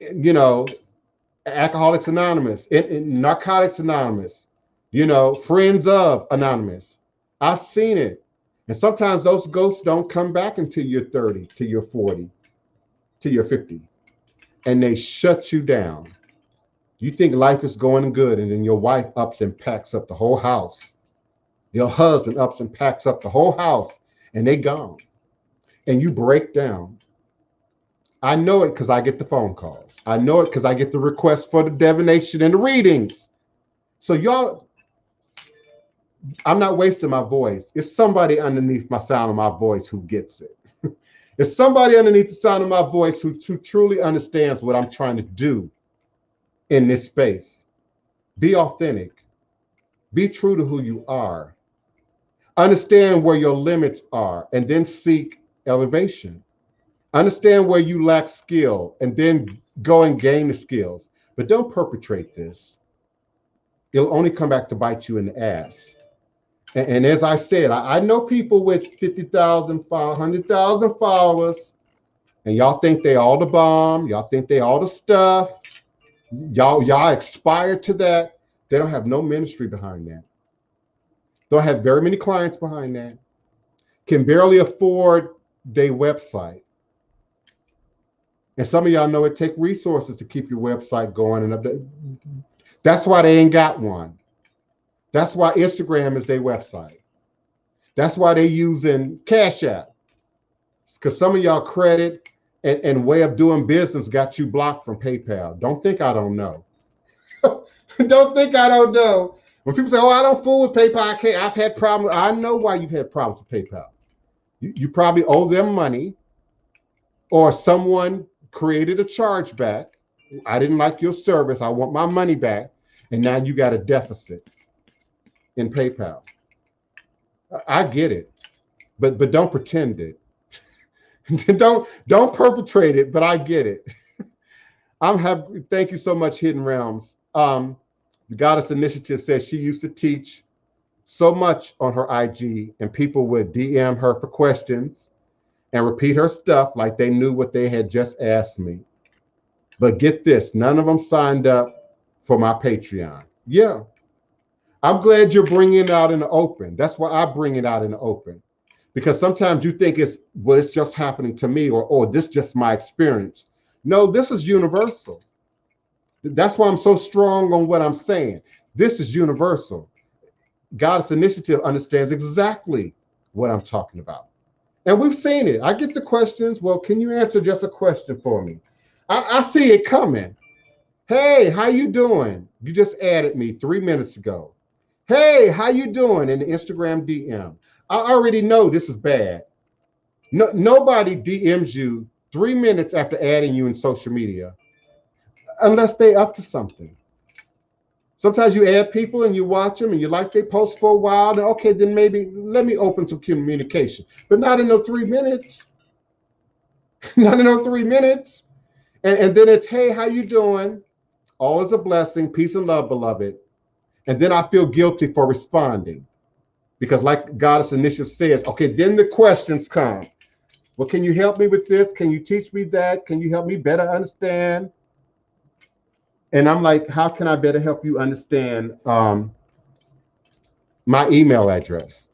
you know, Alcoholics Anonymous, in Narcotics Anonymous, you know, Friends of Anonymous. I've seen it. And sometimes those ghosts don't come back until you're 30, till you're 40, till you're 50. And they shut you down. You think life is going good, and then your wife ups and packs up the whole house. Your husband ups and packs up the whole house, and they gone. And you break down. I know it because I get the phone calls. I know it because I get the requests for the divination and the readings. So y'all, I'm not wasting my voice. It's somebody underneath my sound of my voice who gets it. It's somebody underneath the sound of my voice who truly understands what I'm trying to do in this space. Be authentic. Be true to who you are. Understand where your limits are and then seek elevation. Understand where you lack skill and then go and gain the skills. But don't perpetrate this. It'll only come back to bite you in the ass. And as I said, I know people with 50,000, 100,000 followers, and y'all think they all the bomb. Y'all think they all the stuff. Y'all aspire to that. They don't have no ministry behind that. Don't have very many clients behind that. Can barely afford their website. And some of y'all know it takes resources to keep your website going. And that's why they ain't got one. That's why Instagram is their website. That's why they using Cash App. Because some of y'all credit and way of doing business got you blocked from PayPal. Don't think I don't know. Don't think I don't know. When people say, oh, I don't fool with PayPal, I can't, I've had problems. I know why you've had problems with PayPal. You probably owe them money, or someone created a chargeback. I didn't like your service. I want my money back. And now you got a deficit in PayPal. I get it, but don't pretend it. don't perpetrate it, but I get it. I'm happy. Thank you so much, Hidden Realms. The Goddess Initiative says she used to teach so much on her IG, and people would DM her for questions and repeat her stuff like they knew what they had just asked me. But get this, none of them signed up for my Patreon. Yeah, I'm glad you're bringing it out in the open. That's why I bring it out in the open. Because sometimes you think it's just happening to me, or this is just my experience. No, this is universal. That's why I'm so strong on what I'm saying. This is universal. Goddess Initiative understands exactly what I'm talking about. And we've seen it. I get the questions. Well, can you answer just a question for me? I see it coming. Hey, how you doing? You just added me 3 minutes ago. Hey, how you doing? In the Instagram DM. I already know this is bad. No, nobody DMs you 3 minutes after adding you in social media unless they up to something. Sometimes you add people and you watch them and you like they post for a while. And okay, then maybe let me open some communication, but not in no 3 minutes. Not in no 3 minutes. And then it's, hey, how you doing? All is a blessing, peace and love, beloved. And then I feel guilty for responding because like Goddess Initiative says, okay, then the questions come. Well, can you help me with this? Can you teach me that? Can you help me better understand? And I'm like, how can I better help you understand my email address?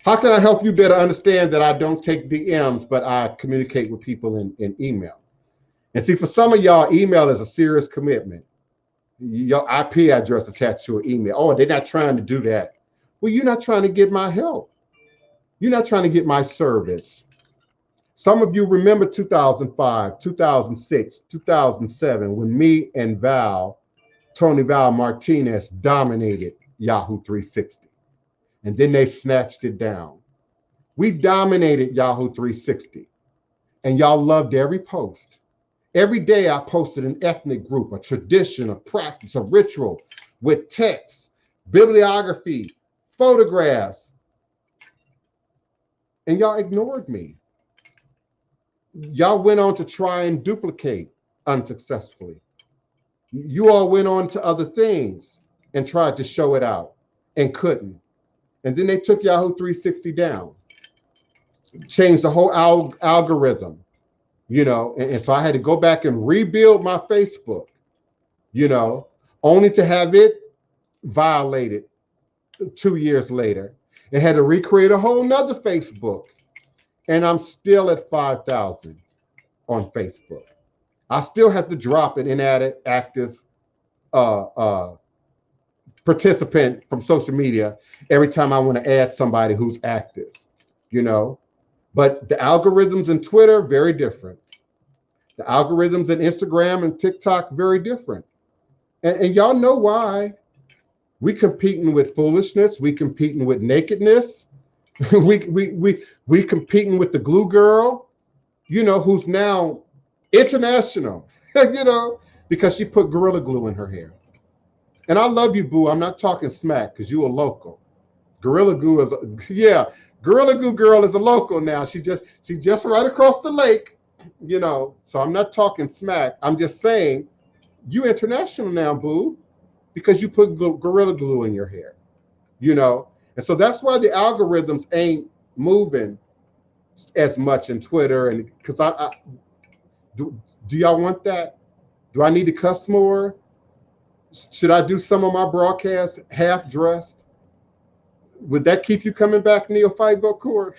How can I help you better understand that I don't take DMs, but I communicate with people in email? And see, for some of y'all, email is a serious commitment. Your IP address attached to an email. Oh, they're not trying to do that. Well, you're not trying to get my help. You're not trying to get my service. Some of you remember 2005, 2006, 2007, when me and Tony Val Martinez dominated Yahoo 360. And then they snatched it down. We dominated Yahoo 360. And y'all loved every post. Every day I posted an ethnic group, a tradition, a practice, a ritual with text, bibliography, photographs. And y'all ignored me. Y'all went on to try and duplicate unsuccessfully. You all went on to other things and tried to show it out and couldn't. And then they took Yahoo 360 down, changed the whole algorithm, you know, and so I had to go back and rebuild my Facebook, you know, only to have it violated 2 years later. And had to recreate a whole nother Facebook. And I'm still at 5,000 on Facebook. I still have to drop an inactive participant from social media every time I want to add somebody who's active, you know. But the algorithms in Twitter, very different. The algorithms in Instagram and TikTok, very different. And y'all know why. We competing with foolishness. We competing with nakedness. we competing with the glue girl, you know, who's now international, you know, because she put Gorilla Glue in her hair. And I love you, boo. I'm not talking smack because you a local. Gorilla Glue is, Gorilla Glue girl is a local now. She's just right across the lake, you know. So I'm not talking smack. I'm just saying you international now, boo, because you put Gorilla Glue in your hair, you know. And so that's why the algorithms ain't moving as much in Twitter. And because do y'all want that? Do I need to cuss more? Should I do some of my broadcasts half dressed? Would that keep you coming back, Neophyte Bokur?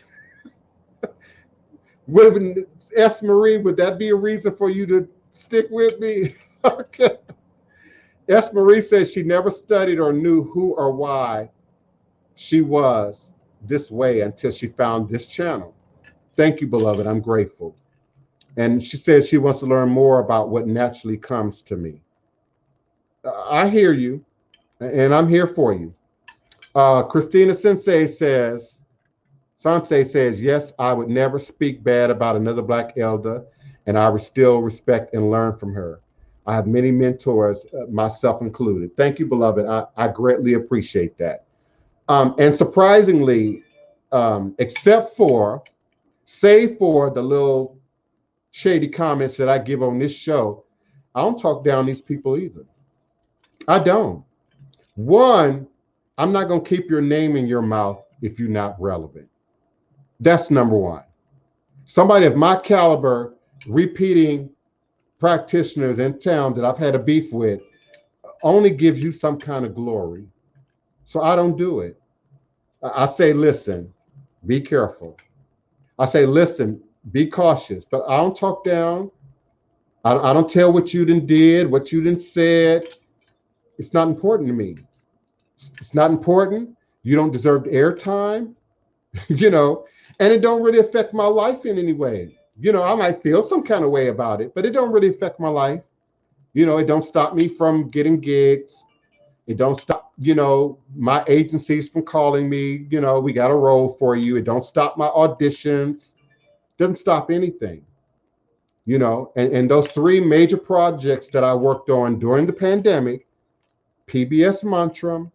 S. Marie, would that be a reason for you to stick with me? Okay. S. Marie says she never studied or knew who or why she was this way until she found this channel. Thank you, beloved. I'm grateful. And she says she wants to learn more about what naturally comes to me. I hear you, and I'm here for you. Christina Sensei says, yes, I would never speak bad about another Black elder, and I would still respect and learn from her. I have many mentors, myself included. Thank you, beloved. I greatly appreciate that. And surprisingly, save for the little shady comments that I give on this show, I don't talk down these people either. I don't. One, I'm not going to keep your name in your mouth if you're not relevant. That's number one. Somebody of my caliber repeating practitioners in town that I've had a beef with only gives you some kind of glory. So I don't do it. I say, listen, be careful. I say, listen, be cautious, but I don't talk down. I don't tell what you did, what you said. It's not important to me. It's not important. You don't deserve the airtime, you know, and it don't really affect my life in any way. You know, I might feel some kind of way about it, but it don't really affect my life. You know, it don't stop me from getting gigs. It don't stop, you know, my agencies from calling me, you know, we got a role for you. It don't stop my auditions. Doesn't stop anything, you know. And those 3 major projects that I worked on during the pandemic, PBS Mantra,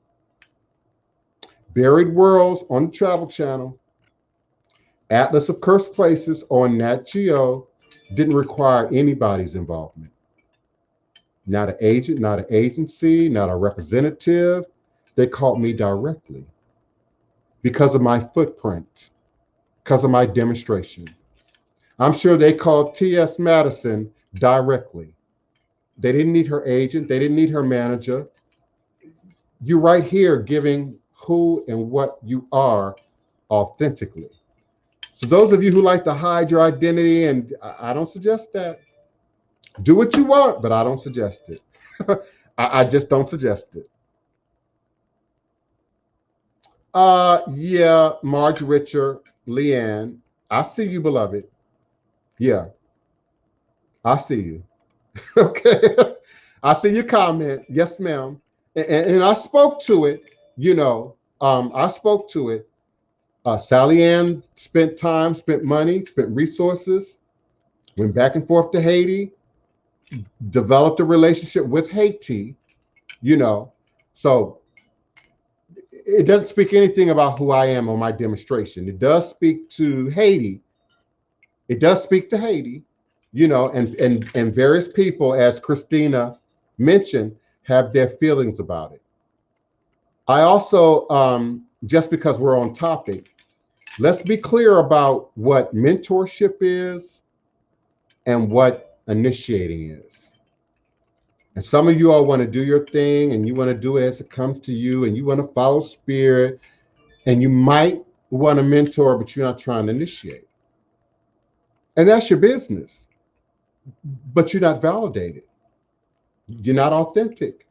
Buried Worlds on the Travel Channel, Atlas of Cursed Places on Nat Geo didn't require anybody's involvement. Not an agent, not an agency, not a representative. They called me directly because of my footprint, because of my demonstration. I'm sure they called T.S. Madison directly. They didn't need her agent. They didn't need her manager. You're right here giving who and what you are authentically. So those of you who like to hide your identity, and I don't suggest that. Do what you want, but I don't suggest it. I just don't suggest it. Yeah, Marge Richer, Leanne, I see you, beloved. Yeah, I see you. Okay. I see your comment. Yes, ma'am. And I spoke to it, I spoke to it. Sally Ann spent time, spent money, spent resources, went back and forth to Haiti, developed a relationship with Haiti, So it doesn't speak anything about who I am on my demonstration. It does speak to Haiti. It does speak to Haiti, and various people, as Christina mentioned, have their feelings about it. I also, just because we're on topic, let's be clear about what mentorship is and what initiating is. And some of you all want to do your thing and you want to do it as it comes to you and you want to follow spirit and you might want to mentor, but you're not trying to initiate. And that's your business, but you're not validated. You're not authentic.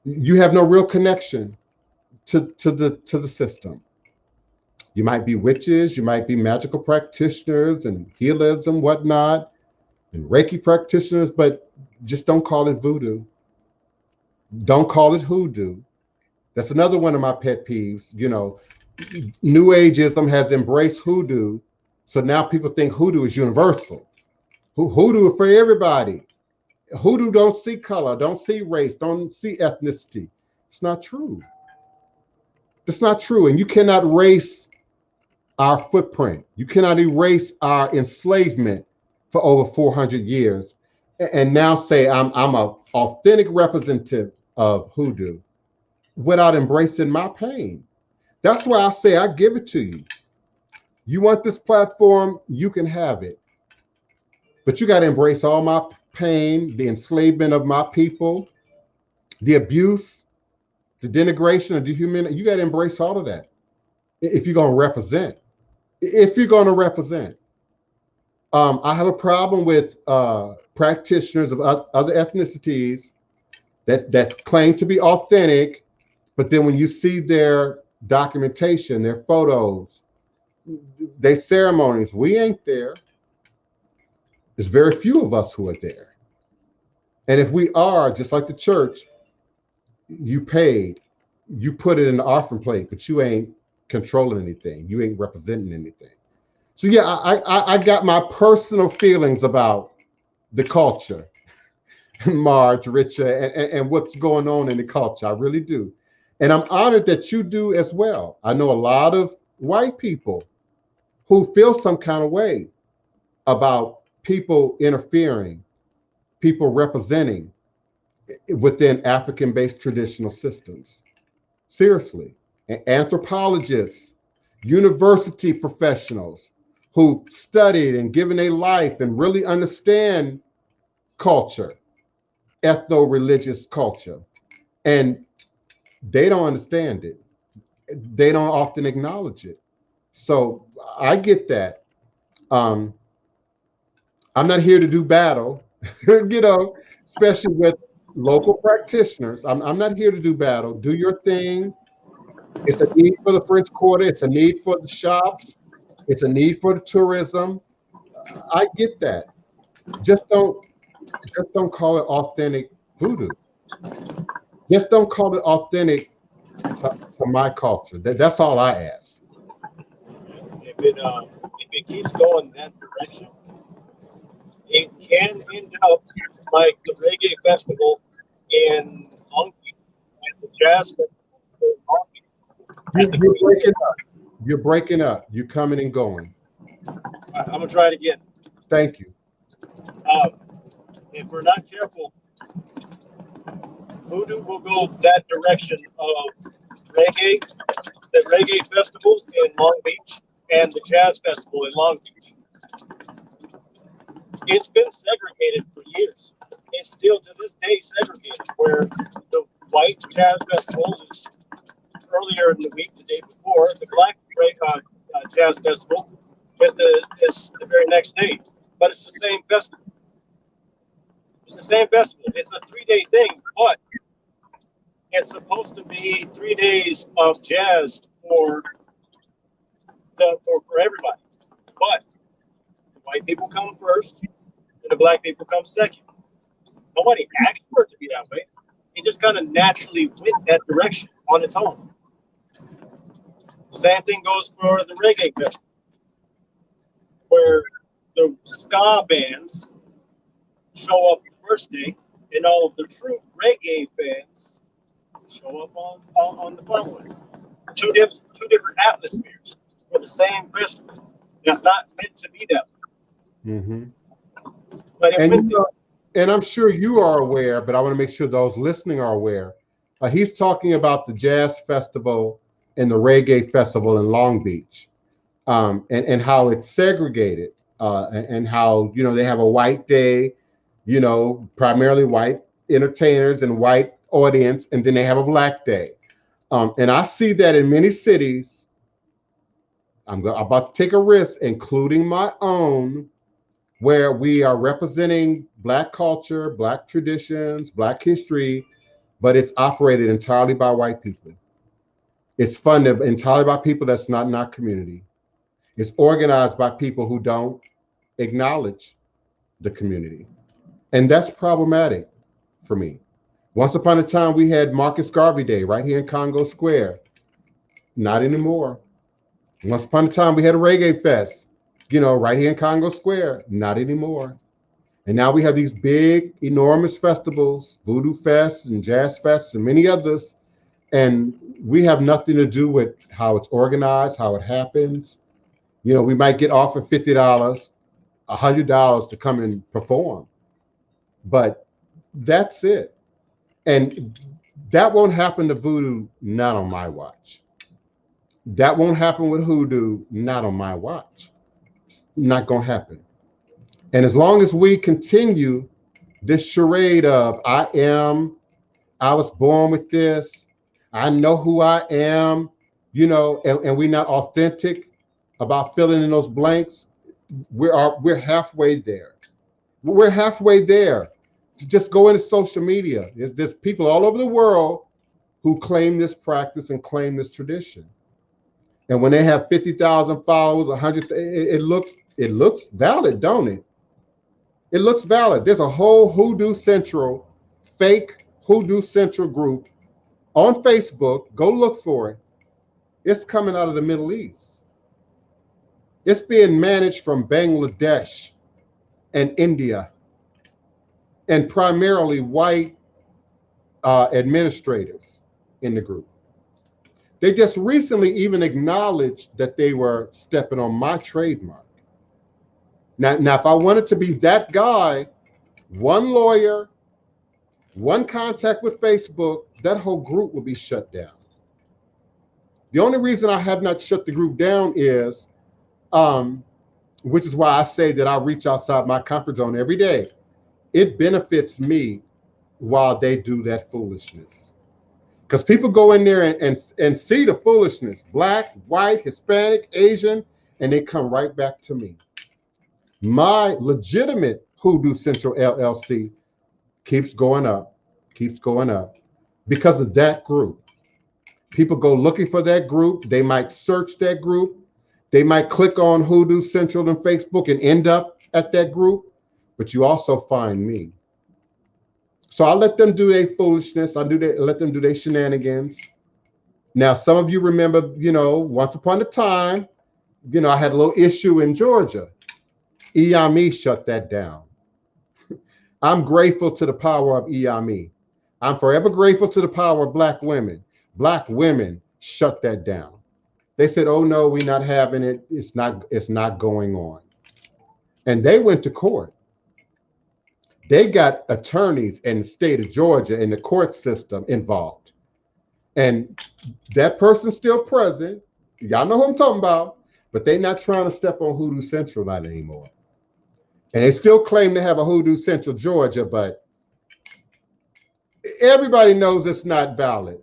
You have no real connection to the system. You might be witches, you might be magical practitioners and healers and whatnot, and Reiki practitioners, but just don't call it voodoo. Don't call it hoodoo. That's another one of my pet peeves. New Ageism has embraced hoodoo, so now people think hoodoo is universal. Hoodoo for everybody. Hoodoo don't see color, don't see race, don't see ethnicity. It's not true. It's not true, and you cannot erase our footprint. You cannot erase our enslavement for over 400 years and now say I'm an authentic representative of hoodoo without embracing my pain. That's why I say I give it to you. You want this platform, you can have it. But you got to embrace all my pain, the enslavement of my people, the abuse, the denigration, the dehumanization. You got to embrace all of that if you're going to represent. If you're going to represent. I have a problem with practitioners of other ethnicities that claim to be authentic, but then when you see their documentation, their photos, their ceremonies, we ain't there. There's very few of us who are there. And if we are, just like the church, you paid, you put it in the offering plate, but you ain't controlling anything. You ain't representing anything. So yeah, I got my personal feelings about the culture, Marge, Richa, and what's going on in the culture. I really do. And I'm honored that you do as well. I know a lot of white people who feel some kind of way about people interfering, people representing within African-based traditional systems. Seriously. Anthropologists, university professionals who studied and given a life and really understand culture, ethno-religious culture. And they don't understand it. They don't often acknowledge it. So I get that. I'm not here to do battle, especially with local practitioners. I'm not here to do battle. Do your thing. It's a need for the French Quarter. It's a need for the shops. It's a need for the tourism. I get that. Just don't call it authentic voodoo. Just don't call it authentic to my culture. That's all I ask. If it keeps going that direction, it can end up like the reggae festival in Hungary You're breaking up. You're breaking up. You're coming and going. I'm gonna try it again. Thank you. If we're not careful, Voodoo will go that direction of reggae, the reggae festival in Long Beach, and the jazz festival in Long Beach. It's been segregated for years. It's still to this day segregated, where the white jazz festival is earlier in the week, the day before. The black jazz festival is the very next day. But it's the same festival. It's the same festival. It's a 3-day thing, but it's supposed to be 3 days of jazz for everybody. But the white people come first, and the black people come second. Nobody asked for it to be that way. It just kind of naturally went that direction on its own. Same thing goes for the reggae festival, where the ska bands show up the first day, and all of the true reggae fans show up on the following. Two different atmospheres for the same festival. That's not meant to be that way. Mm-hmm. But and I'm sure you are aware, but I want to make sure those listening are aware. He's talking about the jazz festival and the reggae festival in Long Beach, and how it's segregated, and how, you know, they have a white day, you know, primarily white entertainers and white audience, and then they have a black day. And I see that in many cities. I'm about to take a risk, including my own, where we are representing Black culture, Black traditions, Black history, but it's operated entirely by white people. It's funded entirely by people that's not in our community. It's organized by people who don't acknowledge the community. And that's problematic for me. Once upon a time, we had Marcus Garvey Day right here in Congo Square. Not anymore. Once upon a time, we had a reggae fest, you know, right here in Congo Square. Not anymore. And now we have these big, enormous festivals, Voodoo Fest and Jazz Fest and many others. And we have nothing to do with how it's organized, how it happens. You know, we might get offered $50, $100 to come and perform, but that's it. And that won't happen to Voodoo, not on my watch. That won't happen with Hoodoo, not on my watch. Not gonna happen. And as long as we continue this charade of I was born with this, I know who I am, you know, and we're not authentic about filling in those blanks, we're halfway there. We're halfway there. Just go into social media. There's people all over the world who claim this practice and claim this tradition. And when they have 50,000 followers, 100, it looks valid, don't it? It looks valid. There's a whole Hoodoo Central, fake Hoodoo Central group on Facebook. Go look for it. It's coming out of the Middle East. It's being managed from Bangladesh and India, and primarily white administrators in the group. They just recently even acknowledged that they were stepping on my trademark. Now, if I wanted to be that guy, one lawyer, one contact with Facebook, that whole group would be shut down. The only reason I have not shut the group down is, which is why I say that I reach outside my comfort zone every day. It benefits me while they do that foolishness. Because people go in there and see the foolishness, Black, white, Hispanic, Asian, and they come right back to me. My legitimate Hoodoo Central LLC keeps going up because of that group. People go looking for that group. They might search that group. They might click on Hoodoo Central on Facebook and end up at that group, but you also find me. So I let them do their foolishness. Let them do their shenanigans. Now, some of you remember, you know, once upon a time, you know, I had a little issue in Georgia. EIME shut that down. I'm grateful to the power of EIME. I'm forever grateful to the power of Black women. Black women shut that down. They said, oh no, we're not having it. It's not going on. And they went to court. They got attorneys in the state of Georgia in the court system involved. And that person's still present. Y'all know who I'm talking about, but they're not trying to step on Hoodoo Central not anymore. And they still claim to have a Hoodoo Central Georgia, but everybody knows it's not valid.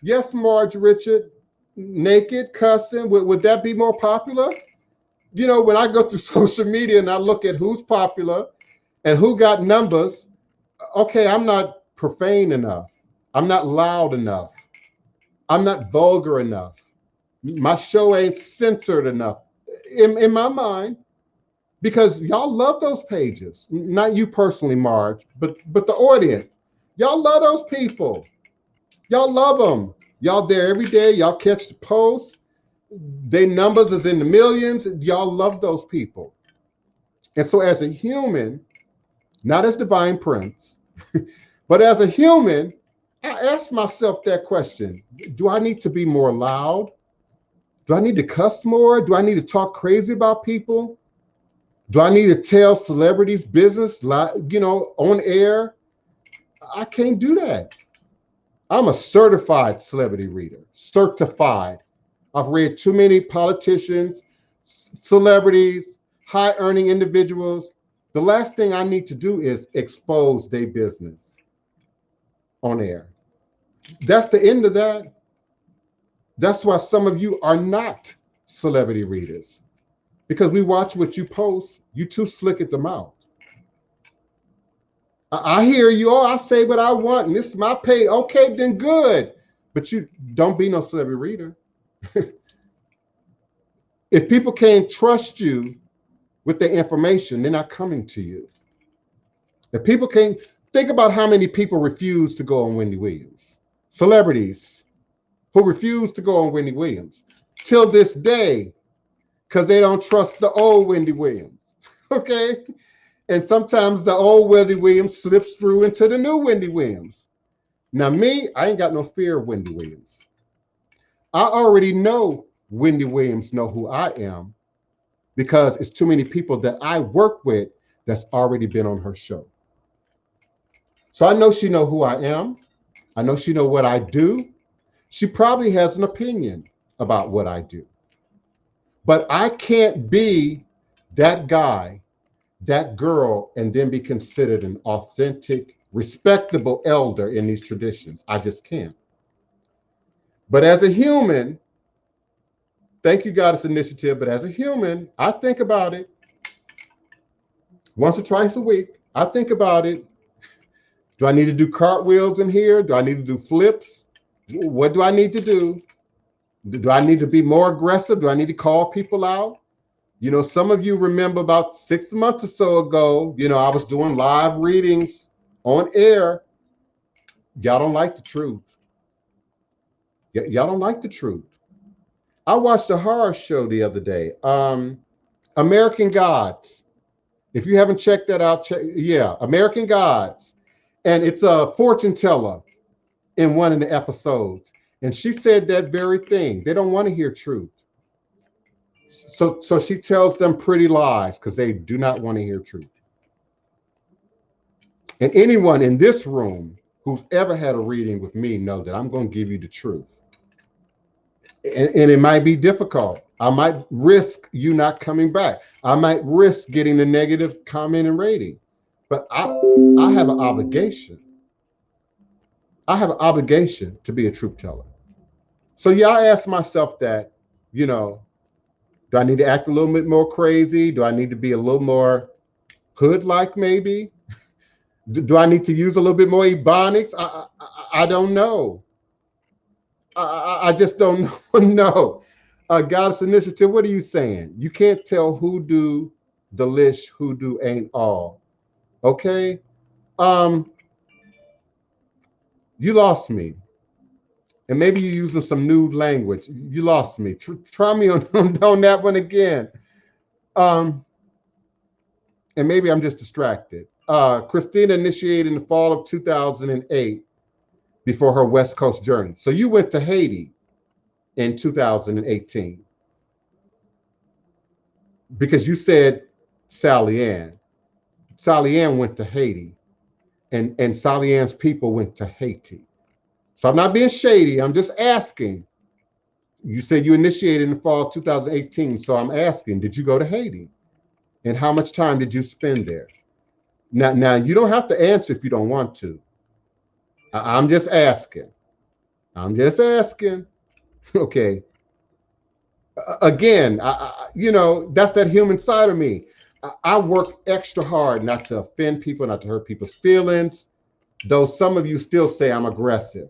Yes, Marge Richard, naked, cussing, would that be more popular? You know, when I go through social media and I look at who's popular and who got numbers, okay, I'm not profane enough. I'm not loud enough. I'm not vulgar enough. My show ain't censored enough in my mind, because y'all love those pages. Not you personally, Marge, but the audience. Y'all love those people. Y'all love them. Y'all there every day. Y'all catch the posts. Their numbers is in the millions. Y'all love those people. And so as a human, not as Divine Prince, but as a human, I ask myself that question. Do I need to be more loud? Do I need to cuss more? Do I need to talk crazy about people? Do I need to tell celebrities business, you know, on air? I can't do that. I'm a certified celebrity reader, certified. I've read too many politicians, celebrities, high earning individuals. The last thing I need to do is expose their business on air. That's the end of that. That's why some of you are not celebrity readers, because we watch what you post. You too slick at the mouth. I hear you. Oh, I say what I want, and this is my pay. Okay, then good. But you don't be no celebrity reader. If people can't trust you with their information, they're not coming to you. If people can't, think about how many people refuse to go on Wendy Williams. Celebrities who refuse to go on Wendy Williams till this day, because they don't trust the old Wendy Williams. Okay? And sometimes the old Wendy Williams slips through into the new Wendy Williams. Now me, I ain't got no fear of Wendy Williams. I already know Wendy Williams know who I am, because it's too many people that I work with that's already been on her show. So I know she know who I am. I know she know what I do. She probably has an opinion about what I do. But I can't be that guy, that girl, and then be considered an authentic, respectable elder in these traditions. I just can't. But as a human, thank you, Goddess Initiative, but as a human, I think about it once or twice a week. I think about it. Do I need to do cartwheels in here? Do I need to do flips? What do I need to do? Do I need to be more aggressive? Do I need to call people out? You know, some of you remember about 6 months or so ago, you know, I was doing live readings on air. Y'all don't like the truth. Y'all don't like the truth. I watched a horror show the other day, American Gods. If you haven't checked that out, yeah, American Gods. And it's a fortune teller in one of the episodes. And she said that very thing. They don't want to hear truth. So she tells them pretty lies because they do not want to hear truth. And anyone in this room who's ever had a reading with me know that I'm going to give you the truth. And it might be difficult. I might risk you not coming back. I might risk getting a negative comment and rating. But I have an obligation. I have an obligation to be a truth teller. So yeah, I ask myself that, you know, do I need to act a little bit more crazy? Do I need to be a little more hood-like maybe? Do I need to use a little bit more ebonics? I don't know. I just don't know. Goddess Initiative, what are you saying? You can't tell hoodoo, delish, hoodoo ain't all. Okay? You lost me. And maybe you're using some new language. You lost me. Try me on that one again. And maybe I'm just distracted. Christina initiated in the fall of 2008 before her West Coast journey. So you went to Haiti. in 2018? Because you said Sally Ann. Sally Ann went to Haiti, and Sally Ann's people went to Haiti. So I'm not being shady. I'm just asking. You said you initiated in the fall of 2018. So I'm asking, did you go to Haiti? And how much time did you spend there? Now you don't have to answer if you don't want to. I'm just asking. I'm just asking. Okay. Again, you know, that's that human side of me. I work extra hard not to offend people, not to hurt people's feelings, though some of you still say I'm aggressive.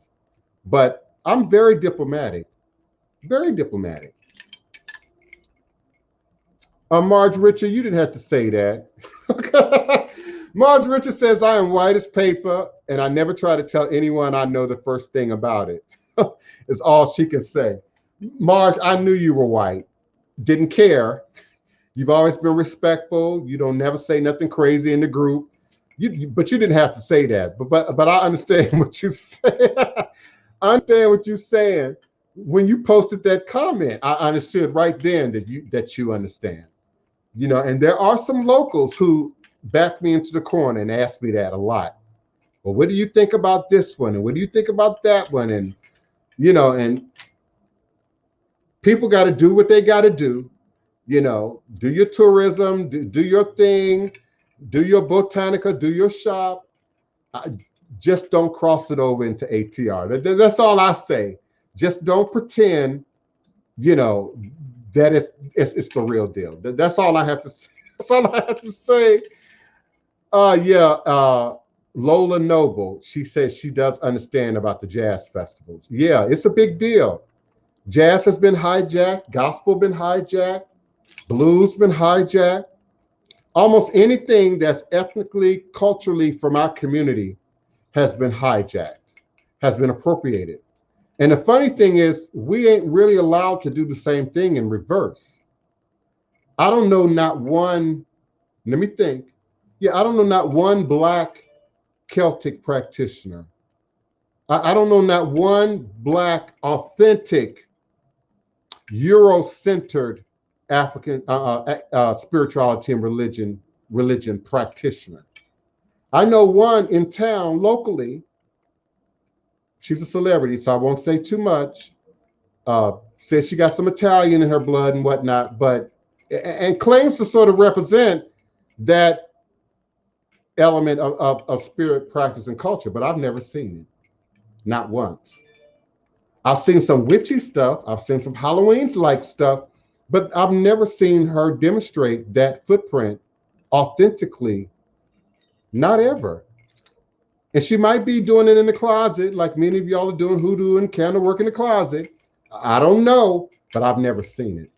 But I'm very diplomatic, very diplomatic. Marge Richard, you didn't have to say that. Marge Richard says, I am white as paper, and I never try to tell anyone I know the first thing about it. Is all she can say. Marge, I knew you were white. Didn't care. You've always been respectful. You don't never say nothing crazy in the group. But you didn't have to say that. But I understand what you say. I understand what you're saying. When you posted that comment, I understood right then that you understand. You know, and there are some locals who back me into the corner and ask me that a lot. Well, what do you think about this one? And what do you think about that one? And, you know, and people got to do what they got to do. You know, do your tourism, do your thing, do your botanica, do your shop. Just don't cross it over into ATR. That's all I say. Just don't pretend, you know, that it's the real deal. That's all I have to say. That's all I have to say. Lola Noble, she says she does understand about the jazz festivals. Yeah, it's a big deal. Jazz has been hijacked, gospel been hijacked, blues been hijacked. Almost anything that's ethnically, culturally from our community has been hijacked, has been appropriated. And the funny thing is, we ain't really allowed to do the same thing in reverse. I don't know not one, let me think. Yeah, I don't know not one Black Celtic practitioner. I don't know not one Black authentic Euro-centered African spirituality and religion practitioner. I know one in town locally. She's a celebrity, so I won't say too much. Says she got some Italian in her blood and whatnot, and claims to sort of represent that element of spirit practice and culture, but I've never seen it, not once. I've seen some witchy stuff. I've seen some Halloween-like stuff, but I've never seen her demonstrate that footprint authentically, not ever. And she might be doing it in the closet, like many of y'all are doing hoodoo and candle work in the closet. I don't know, but I've never seen it.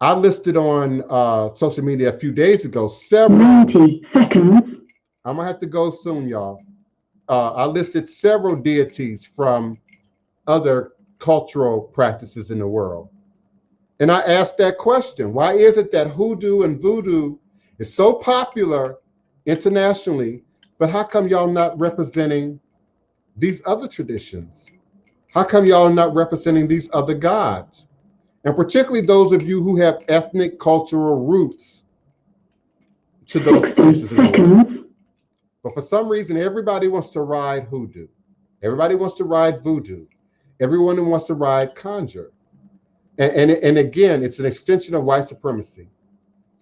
I listed on social media a few days ago several. 90 seconds. I'm gonna have to go soon, y'all. I listed several deities from other cultural practices in the world. And I asked that question, why is it that hoodoo and voodoo is so popular internationally, but how come y'all not representing these other traditions? How come y'all are not representing these other gods? And particularly those of you who have ethnic cultural roots to those places in the world. But for some reason, everybody wants to ride hoodoo. Everybody wants to ride voodoo. Everyone wants to ride conjure. And again, it's an extension of white supremacy.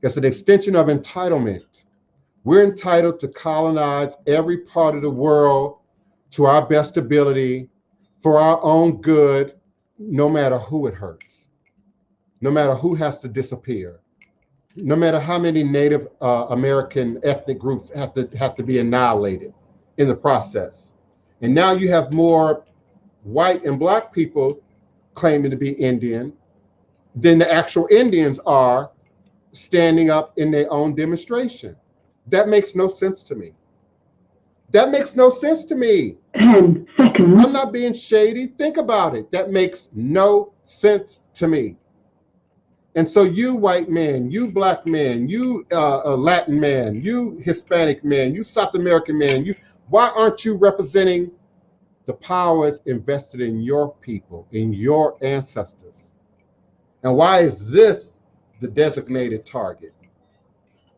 It's an extension of entitlement. We're entitled to colonize every part of the world to our best ability for our own good, no matter who it hurts, no matter who has to disappear, no matter how many Native American ethnic groups have to be annihilated in the process. And now you have more white and Black people claiming to be Indian than the actual Indians are standing up in their own demonstration. That makes no sense to me. That makes no sense to me. 10 seconds. I'm not being shady. Think about it. That makes no sense to me. And so you white man, you Black man, you Latin man, you Hispanic man, you South American man, why aren't you representing The power is invested in your people, in your ancestors. And why is this the designated target?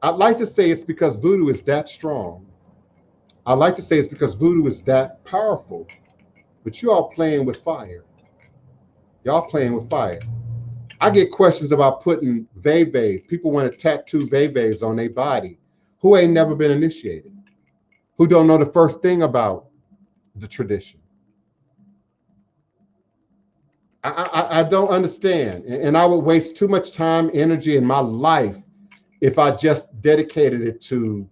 I'd like to say it's because voodoo is that strong. I'd like to say it's because voodoo is that powerful. But you all playing with fire. Y'all playing with fire. I get questions about putting veves. People want to tattoo veves on their body who ain't never been initiated, who don't know the first thing about the tradition. I don't understand. And I would waste too much time, energy in my life if I just dedicated it to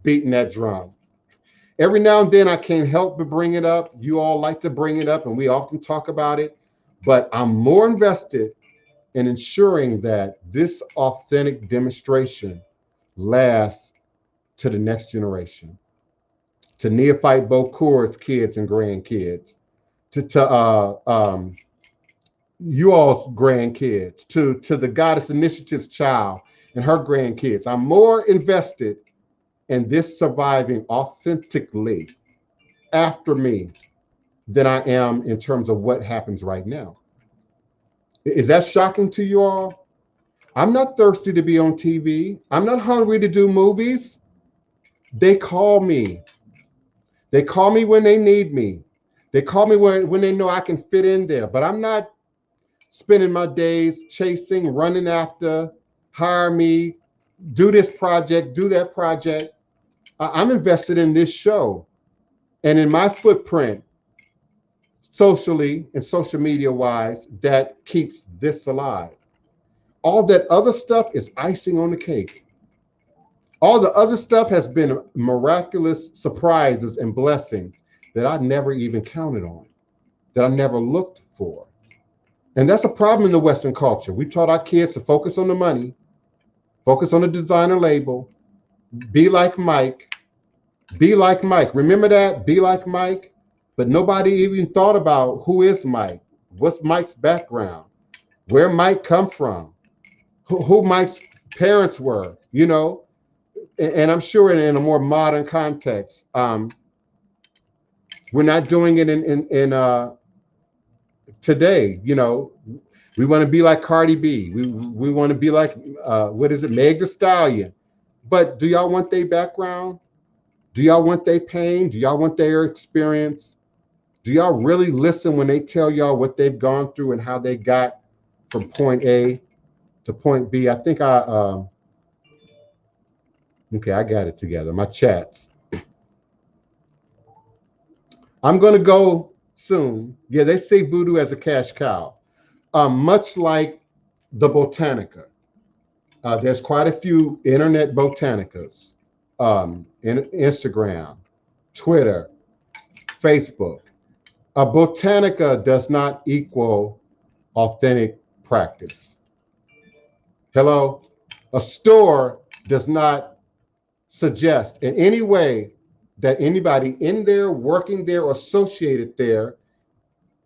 beating that drum. Every now and then I can't help but bring it up. You all like to bring it up and we often talk about it, but I'm more invested in ensuring that this authentic demonstration lasts to the next generation, to neophyte Bokur's kids and grandkids, to you all's grandkids, to the Goddess Initiative's child and her grandkids. I'm more invested in this surviving authentically after me than I am in terms of what happens right now. Is that shocking to you all? I'm not thirsty to be on TV. I'm not hungry to do movies. They call me. They call me when they need me. They call me when they know I can fit in there, but I'm not spending my days chasing, running after, hire me, do this project, do that project. I'm invested in this show and in my footprint socially and social media wise that keeps this alive. All that other stuff is icing on the cake. All the other stuff has been miraculous surprises and blessings that I never even counted on, that I never looked for. And that's a problem in the Western culture. We taught our kids to focus on the money, focus on the designer label, be like Mike, be like Mike. Remember that? Be like Mike. But nobody even thought about who is Mike? What's Mike's background? Where Mike come from? Who Mike's parents were, you know? And I'm sure in a more modern context, we're not doing it in today, you know. We want to be like Cardi B. We want to be like, what is it, Meg Thee Stallion. But do y'all want their background? Do y'all want their pain? Do y'all want their experience? Do y'all really listen when they tell y'all what they've gone through and how they got from point A to point B? I think okay, I got it together, my chats. I'm gonna go soon. Yeah, they see voodoo as a cash cow. Much like the Botanica. There's quite a few internet botanicas, in Instagram, Twitter, Facebook. A botanica does not equal authentic practice. Hello? A store does not suggest in any way that anybody in there, working there, or associated there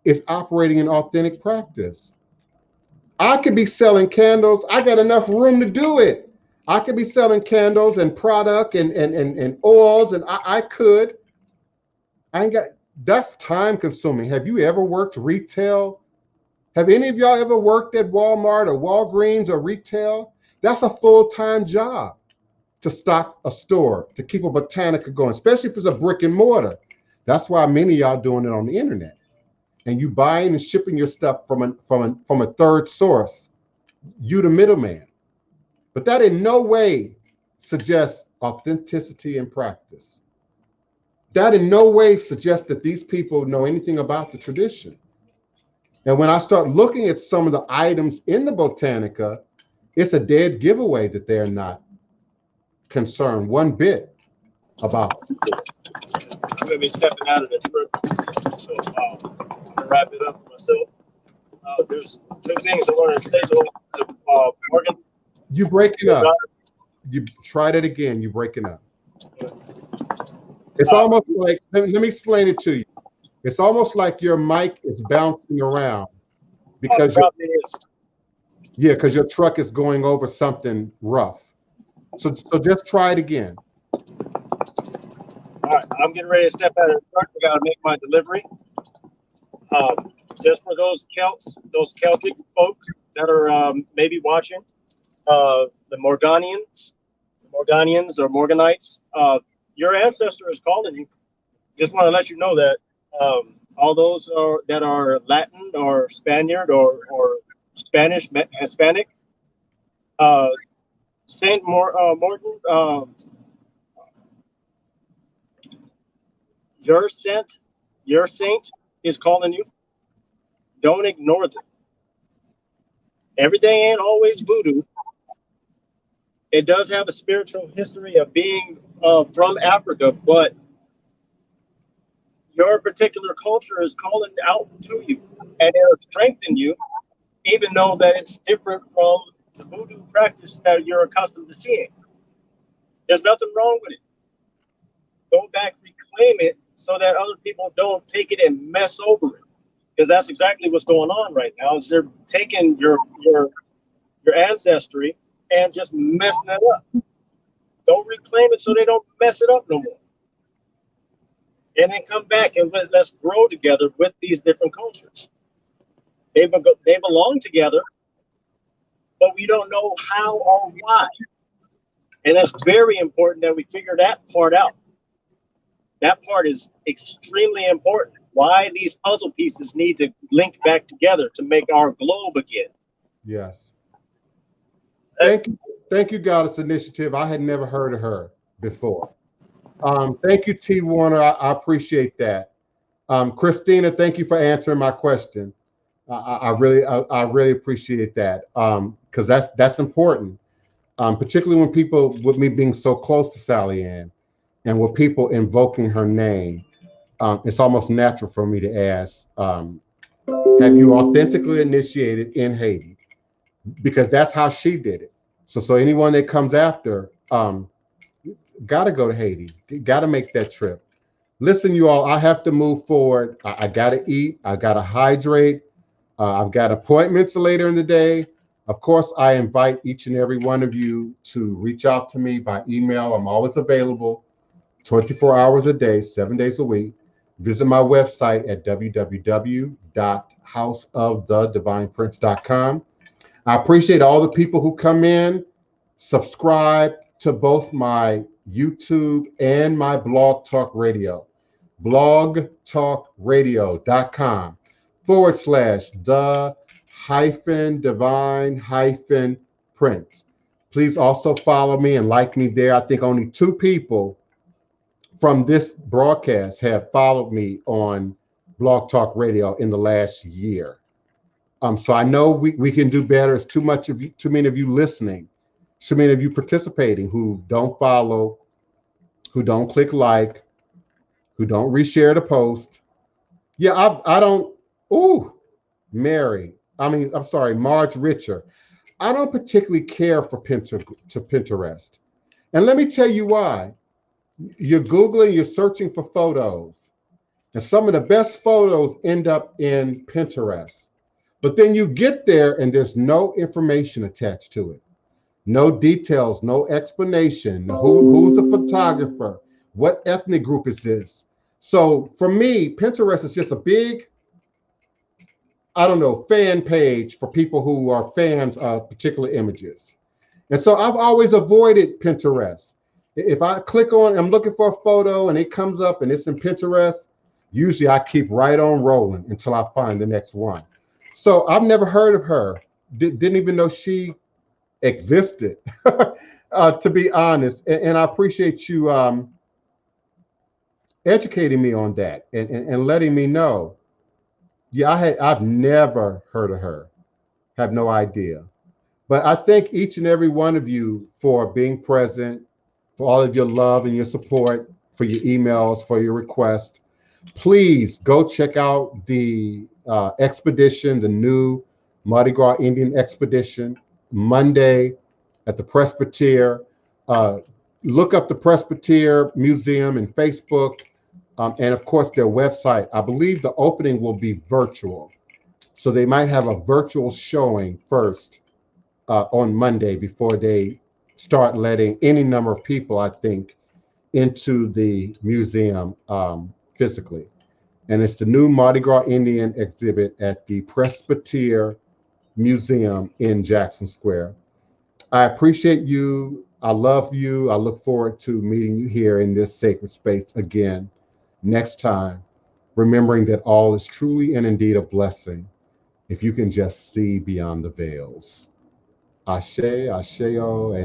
is operating in authentic practice. I could be selling candles. I got enough room to do it. I could be selling candles and product and oils, and I could. I ain't got, that's time consuming. Have you ever worked retail? Have any of y'all ever worked at Walmart or Walgreens or retail? That's a full-time job to stock a store, to keep a botanica going, especially if it's a brick and mortar. That's why many of y'all doing it on the internet. And you buying and shipping your stuff from a third source, you the middleman. But that in no way suggests authenticity in practice. That in no way suggests that these people know anything about the tradition. And when I start looking at some of the items in the Botanica, it's a dead giveaway that they're not concerned one bit about. I'm going to be stepping out of the trip, so I'm going to wrap it up for myself. There's two things I wanted to say to Morgan. You breaking up. You tried it again. You breaking up. It's almost like, let me explain it to you. It's almost like your mic is bouncing around because because your truck is going over something rough. So just try it again. All right, I'm getting ready to step out of the truck. I got to make my delivery. Just for those Celts, those Celtic folks that are maybe watching, the Morganians or Morganites, your ancestor is calling you. Just want to let you know that all those that are Latin or Spaniard or Spanish, Hispanic, Saint Morton, your saint is calling you. Don't ignore them. Everything ain't always voodoo. It does have a spiritual history of being from Africa, but your particular culture is calling out to you, and it'll strengthen you, even though that it's different from the voodoo practice that you're accustomed to seeing. There's nothing wrong with it. Go back, reclaim it, so that other people don't take it and mess over it, because that's exactly what's going on right now. Is they're taking your ancestry and just messing it up. Don't reclaim it so they don't mess it up no more. And then come back and let's grow together with these different cultures. They belong together, but we don't know how or why. And it's very important that we figure that part out. That part is extremely important. Why these puzzle pieces need to link back together to make our globe again. Yes. Thank you, Goddess Initiative. I had never heard of her before. Thank you, T. Warner. I appreciate that. Christina, thank you for answering my question. I really appreciate that, because that's important, particularly when people, with me being so close to Sally Ann, and with people invoking her name, it's almost natural for me to ask, have you authentically initiated in Haiti? Because that's how she did it. So anyone that comes after, got to go to Haiti, got to make that trip. Listen, you all, I have to move forward. I got to eat. I got to hydrate. I've got appointments later in the day. Of course, I invite each and every one of you to reach out to me by email. I'm always available 24 hours a day, 7 days a week. Visit my website at www.houseofthedivineprince.com. I appreciate all the people who come in, subscribe to both my YouTube and my Blog Talk Radio. blogtalkradio.com/the-divine-prince. Please also follow me and like me there. I think only 2 people from this broadcast have followed me on Blog Talk Radio in the last year. So I know we can do better. It's too many of you listening, too many of you participating who don't follow, who don't click like, who don't reshare the post. Yeah, I don't. Ooh, I'm sorry, Marge Richer. I don't particularly care for Pinterest. And let me tell you why. You're Googling, you're searching for photos, and some of the best photos end up in Pinterest. But then you get there and there's no information attached to it. No details, no explanation. Who's a photographer? What ethnic group is this? So for me, Pinterest is just a big, I don't know, fan page for people who are fans of particular images. And so I've always avoided Pinterest. If I click on, I'm looking for a photo and it comes up and it's in Pinterest, usually I keep right on rolling until I find the next one. So I've never heard of her. Didn't even know she existed, to be honest. And I appreciate you educating me on that and letting me know. Yeah, I've never heard of her. Have no idea. But I thank each and every one of you for being present, for all of your love and your support, for your emails, for your requests. Please go check out the expedition, the new Mardi Gras Indian expedition, Monday at the Presbyterian. Look up the Presbyterian Museum in Facebook, and of course their website. I believe the opening will be virtual. So they might have a virtual showing first on Monday before they start letting any number of people, I think, into the museum physically. And it's the new Mardi Gras Indian exhibit at the Presbyterian Museum in Jackson Square. I appreciate you. I love you. I look forward to meeting you here in this sacred space again next time, remembering that all is truly and indeed a blessing if you can just see beyond the veils. Ashe, Asheo, and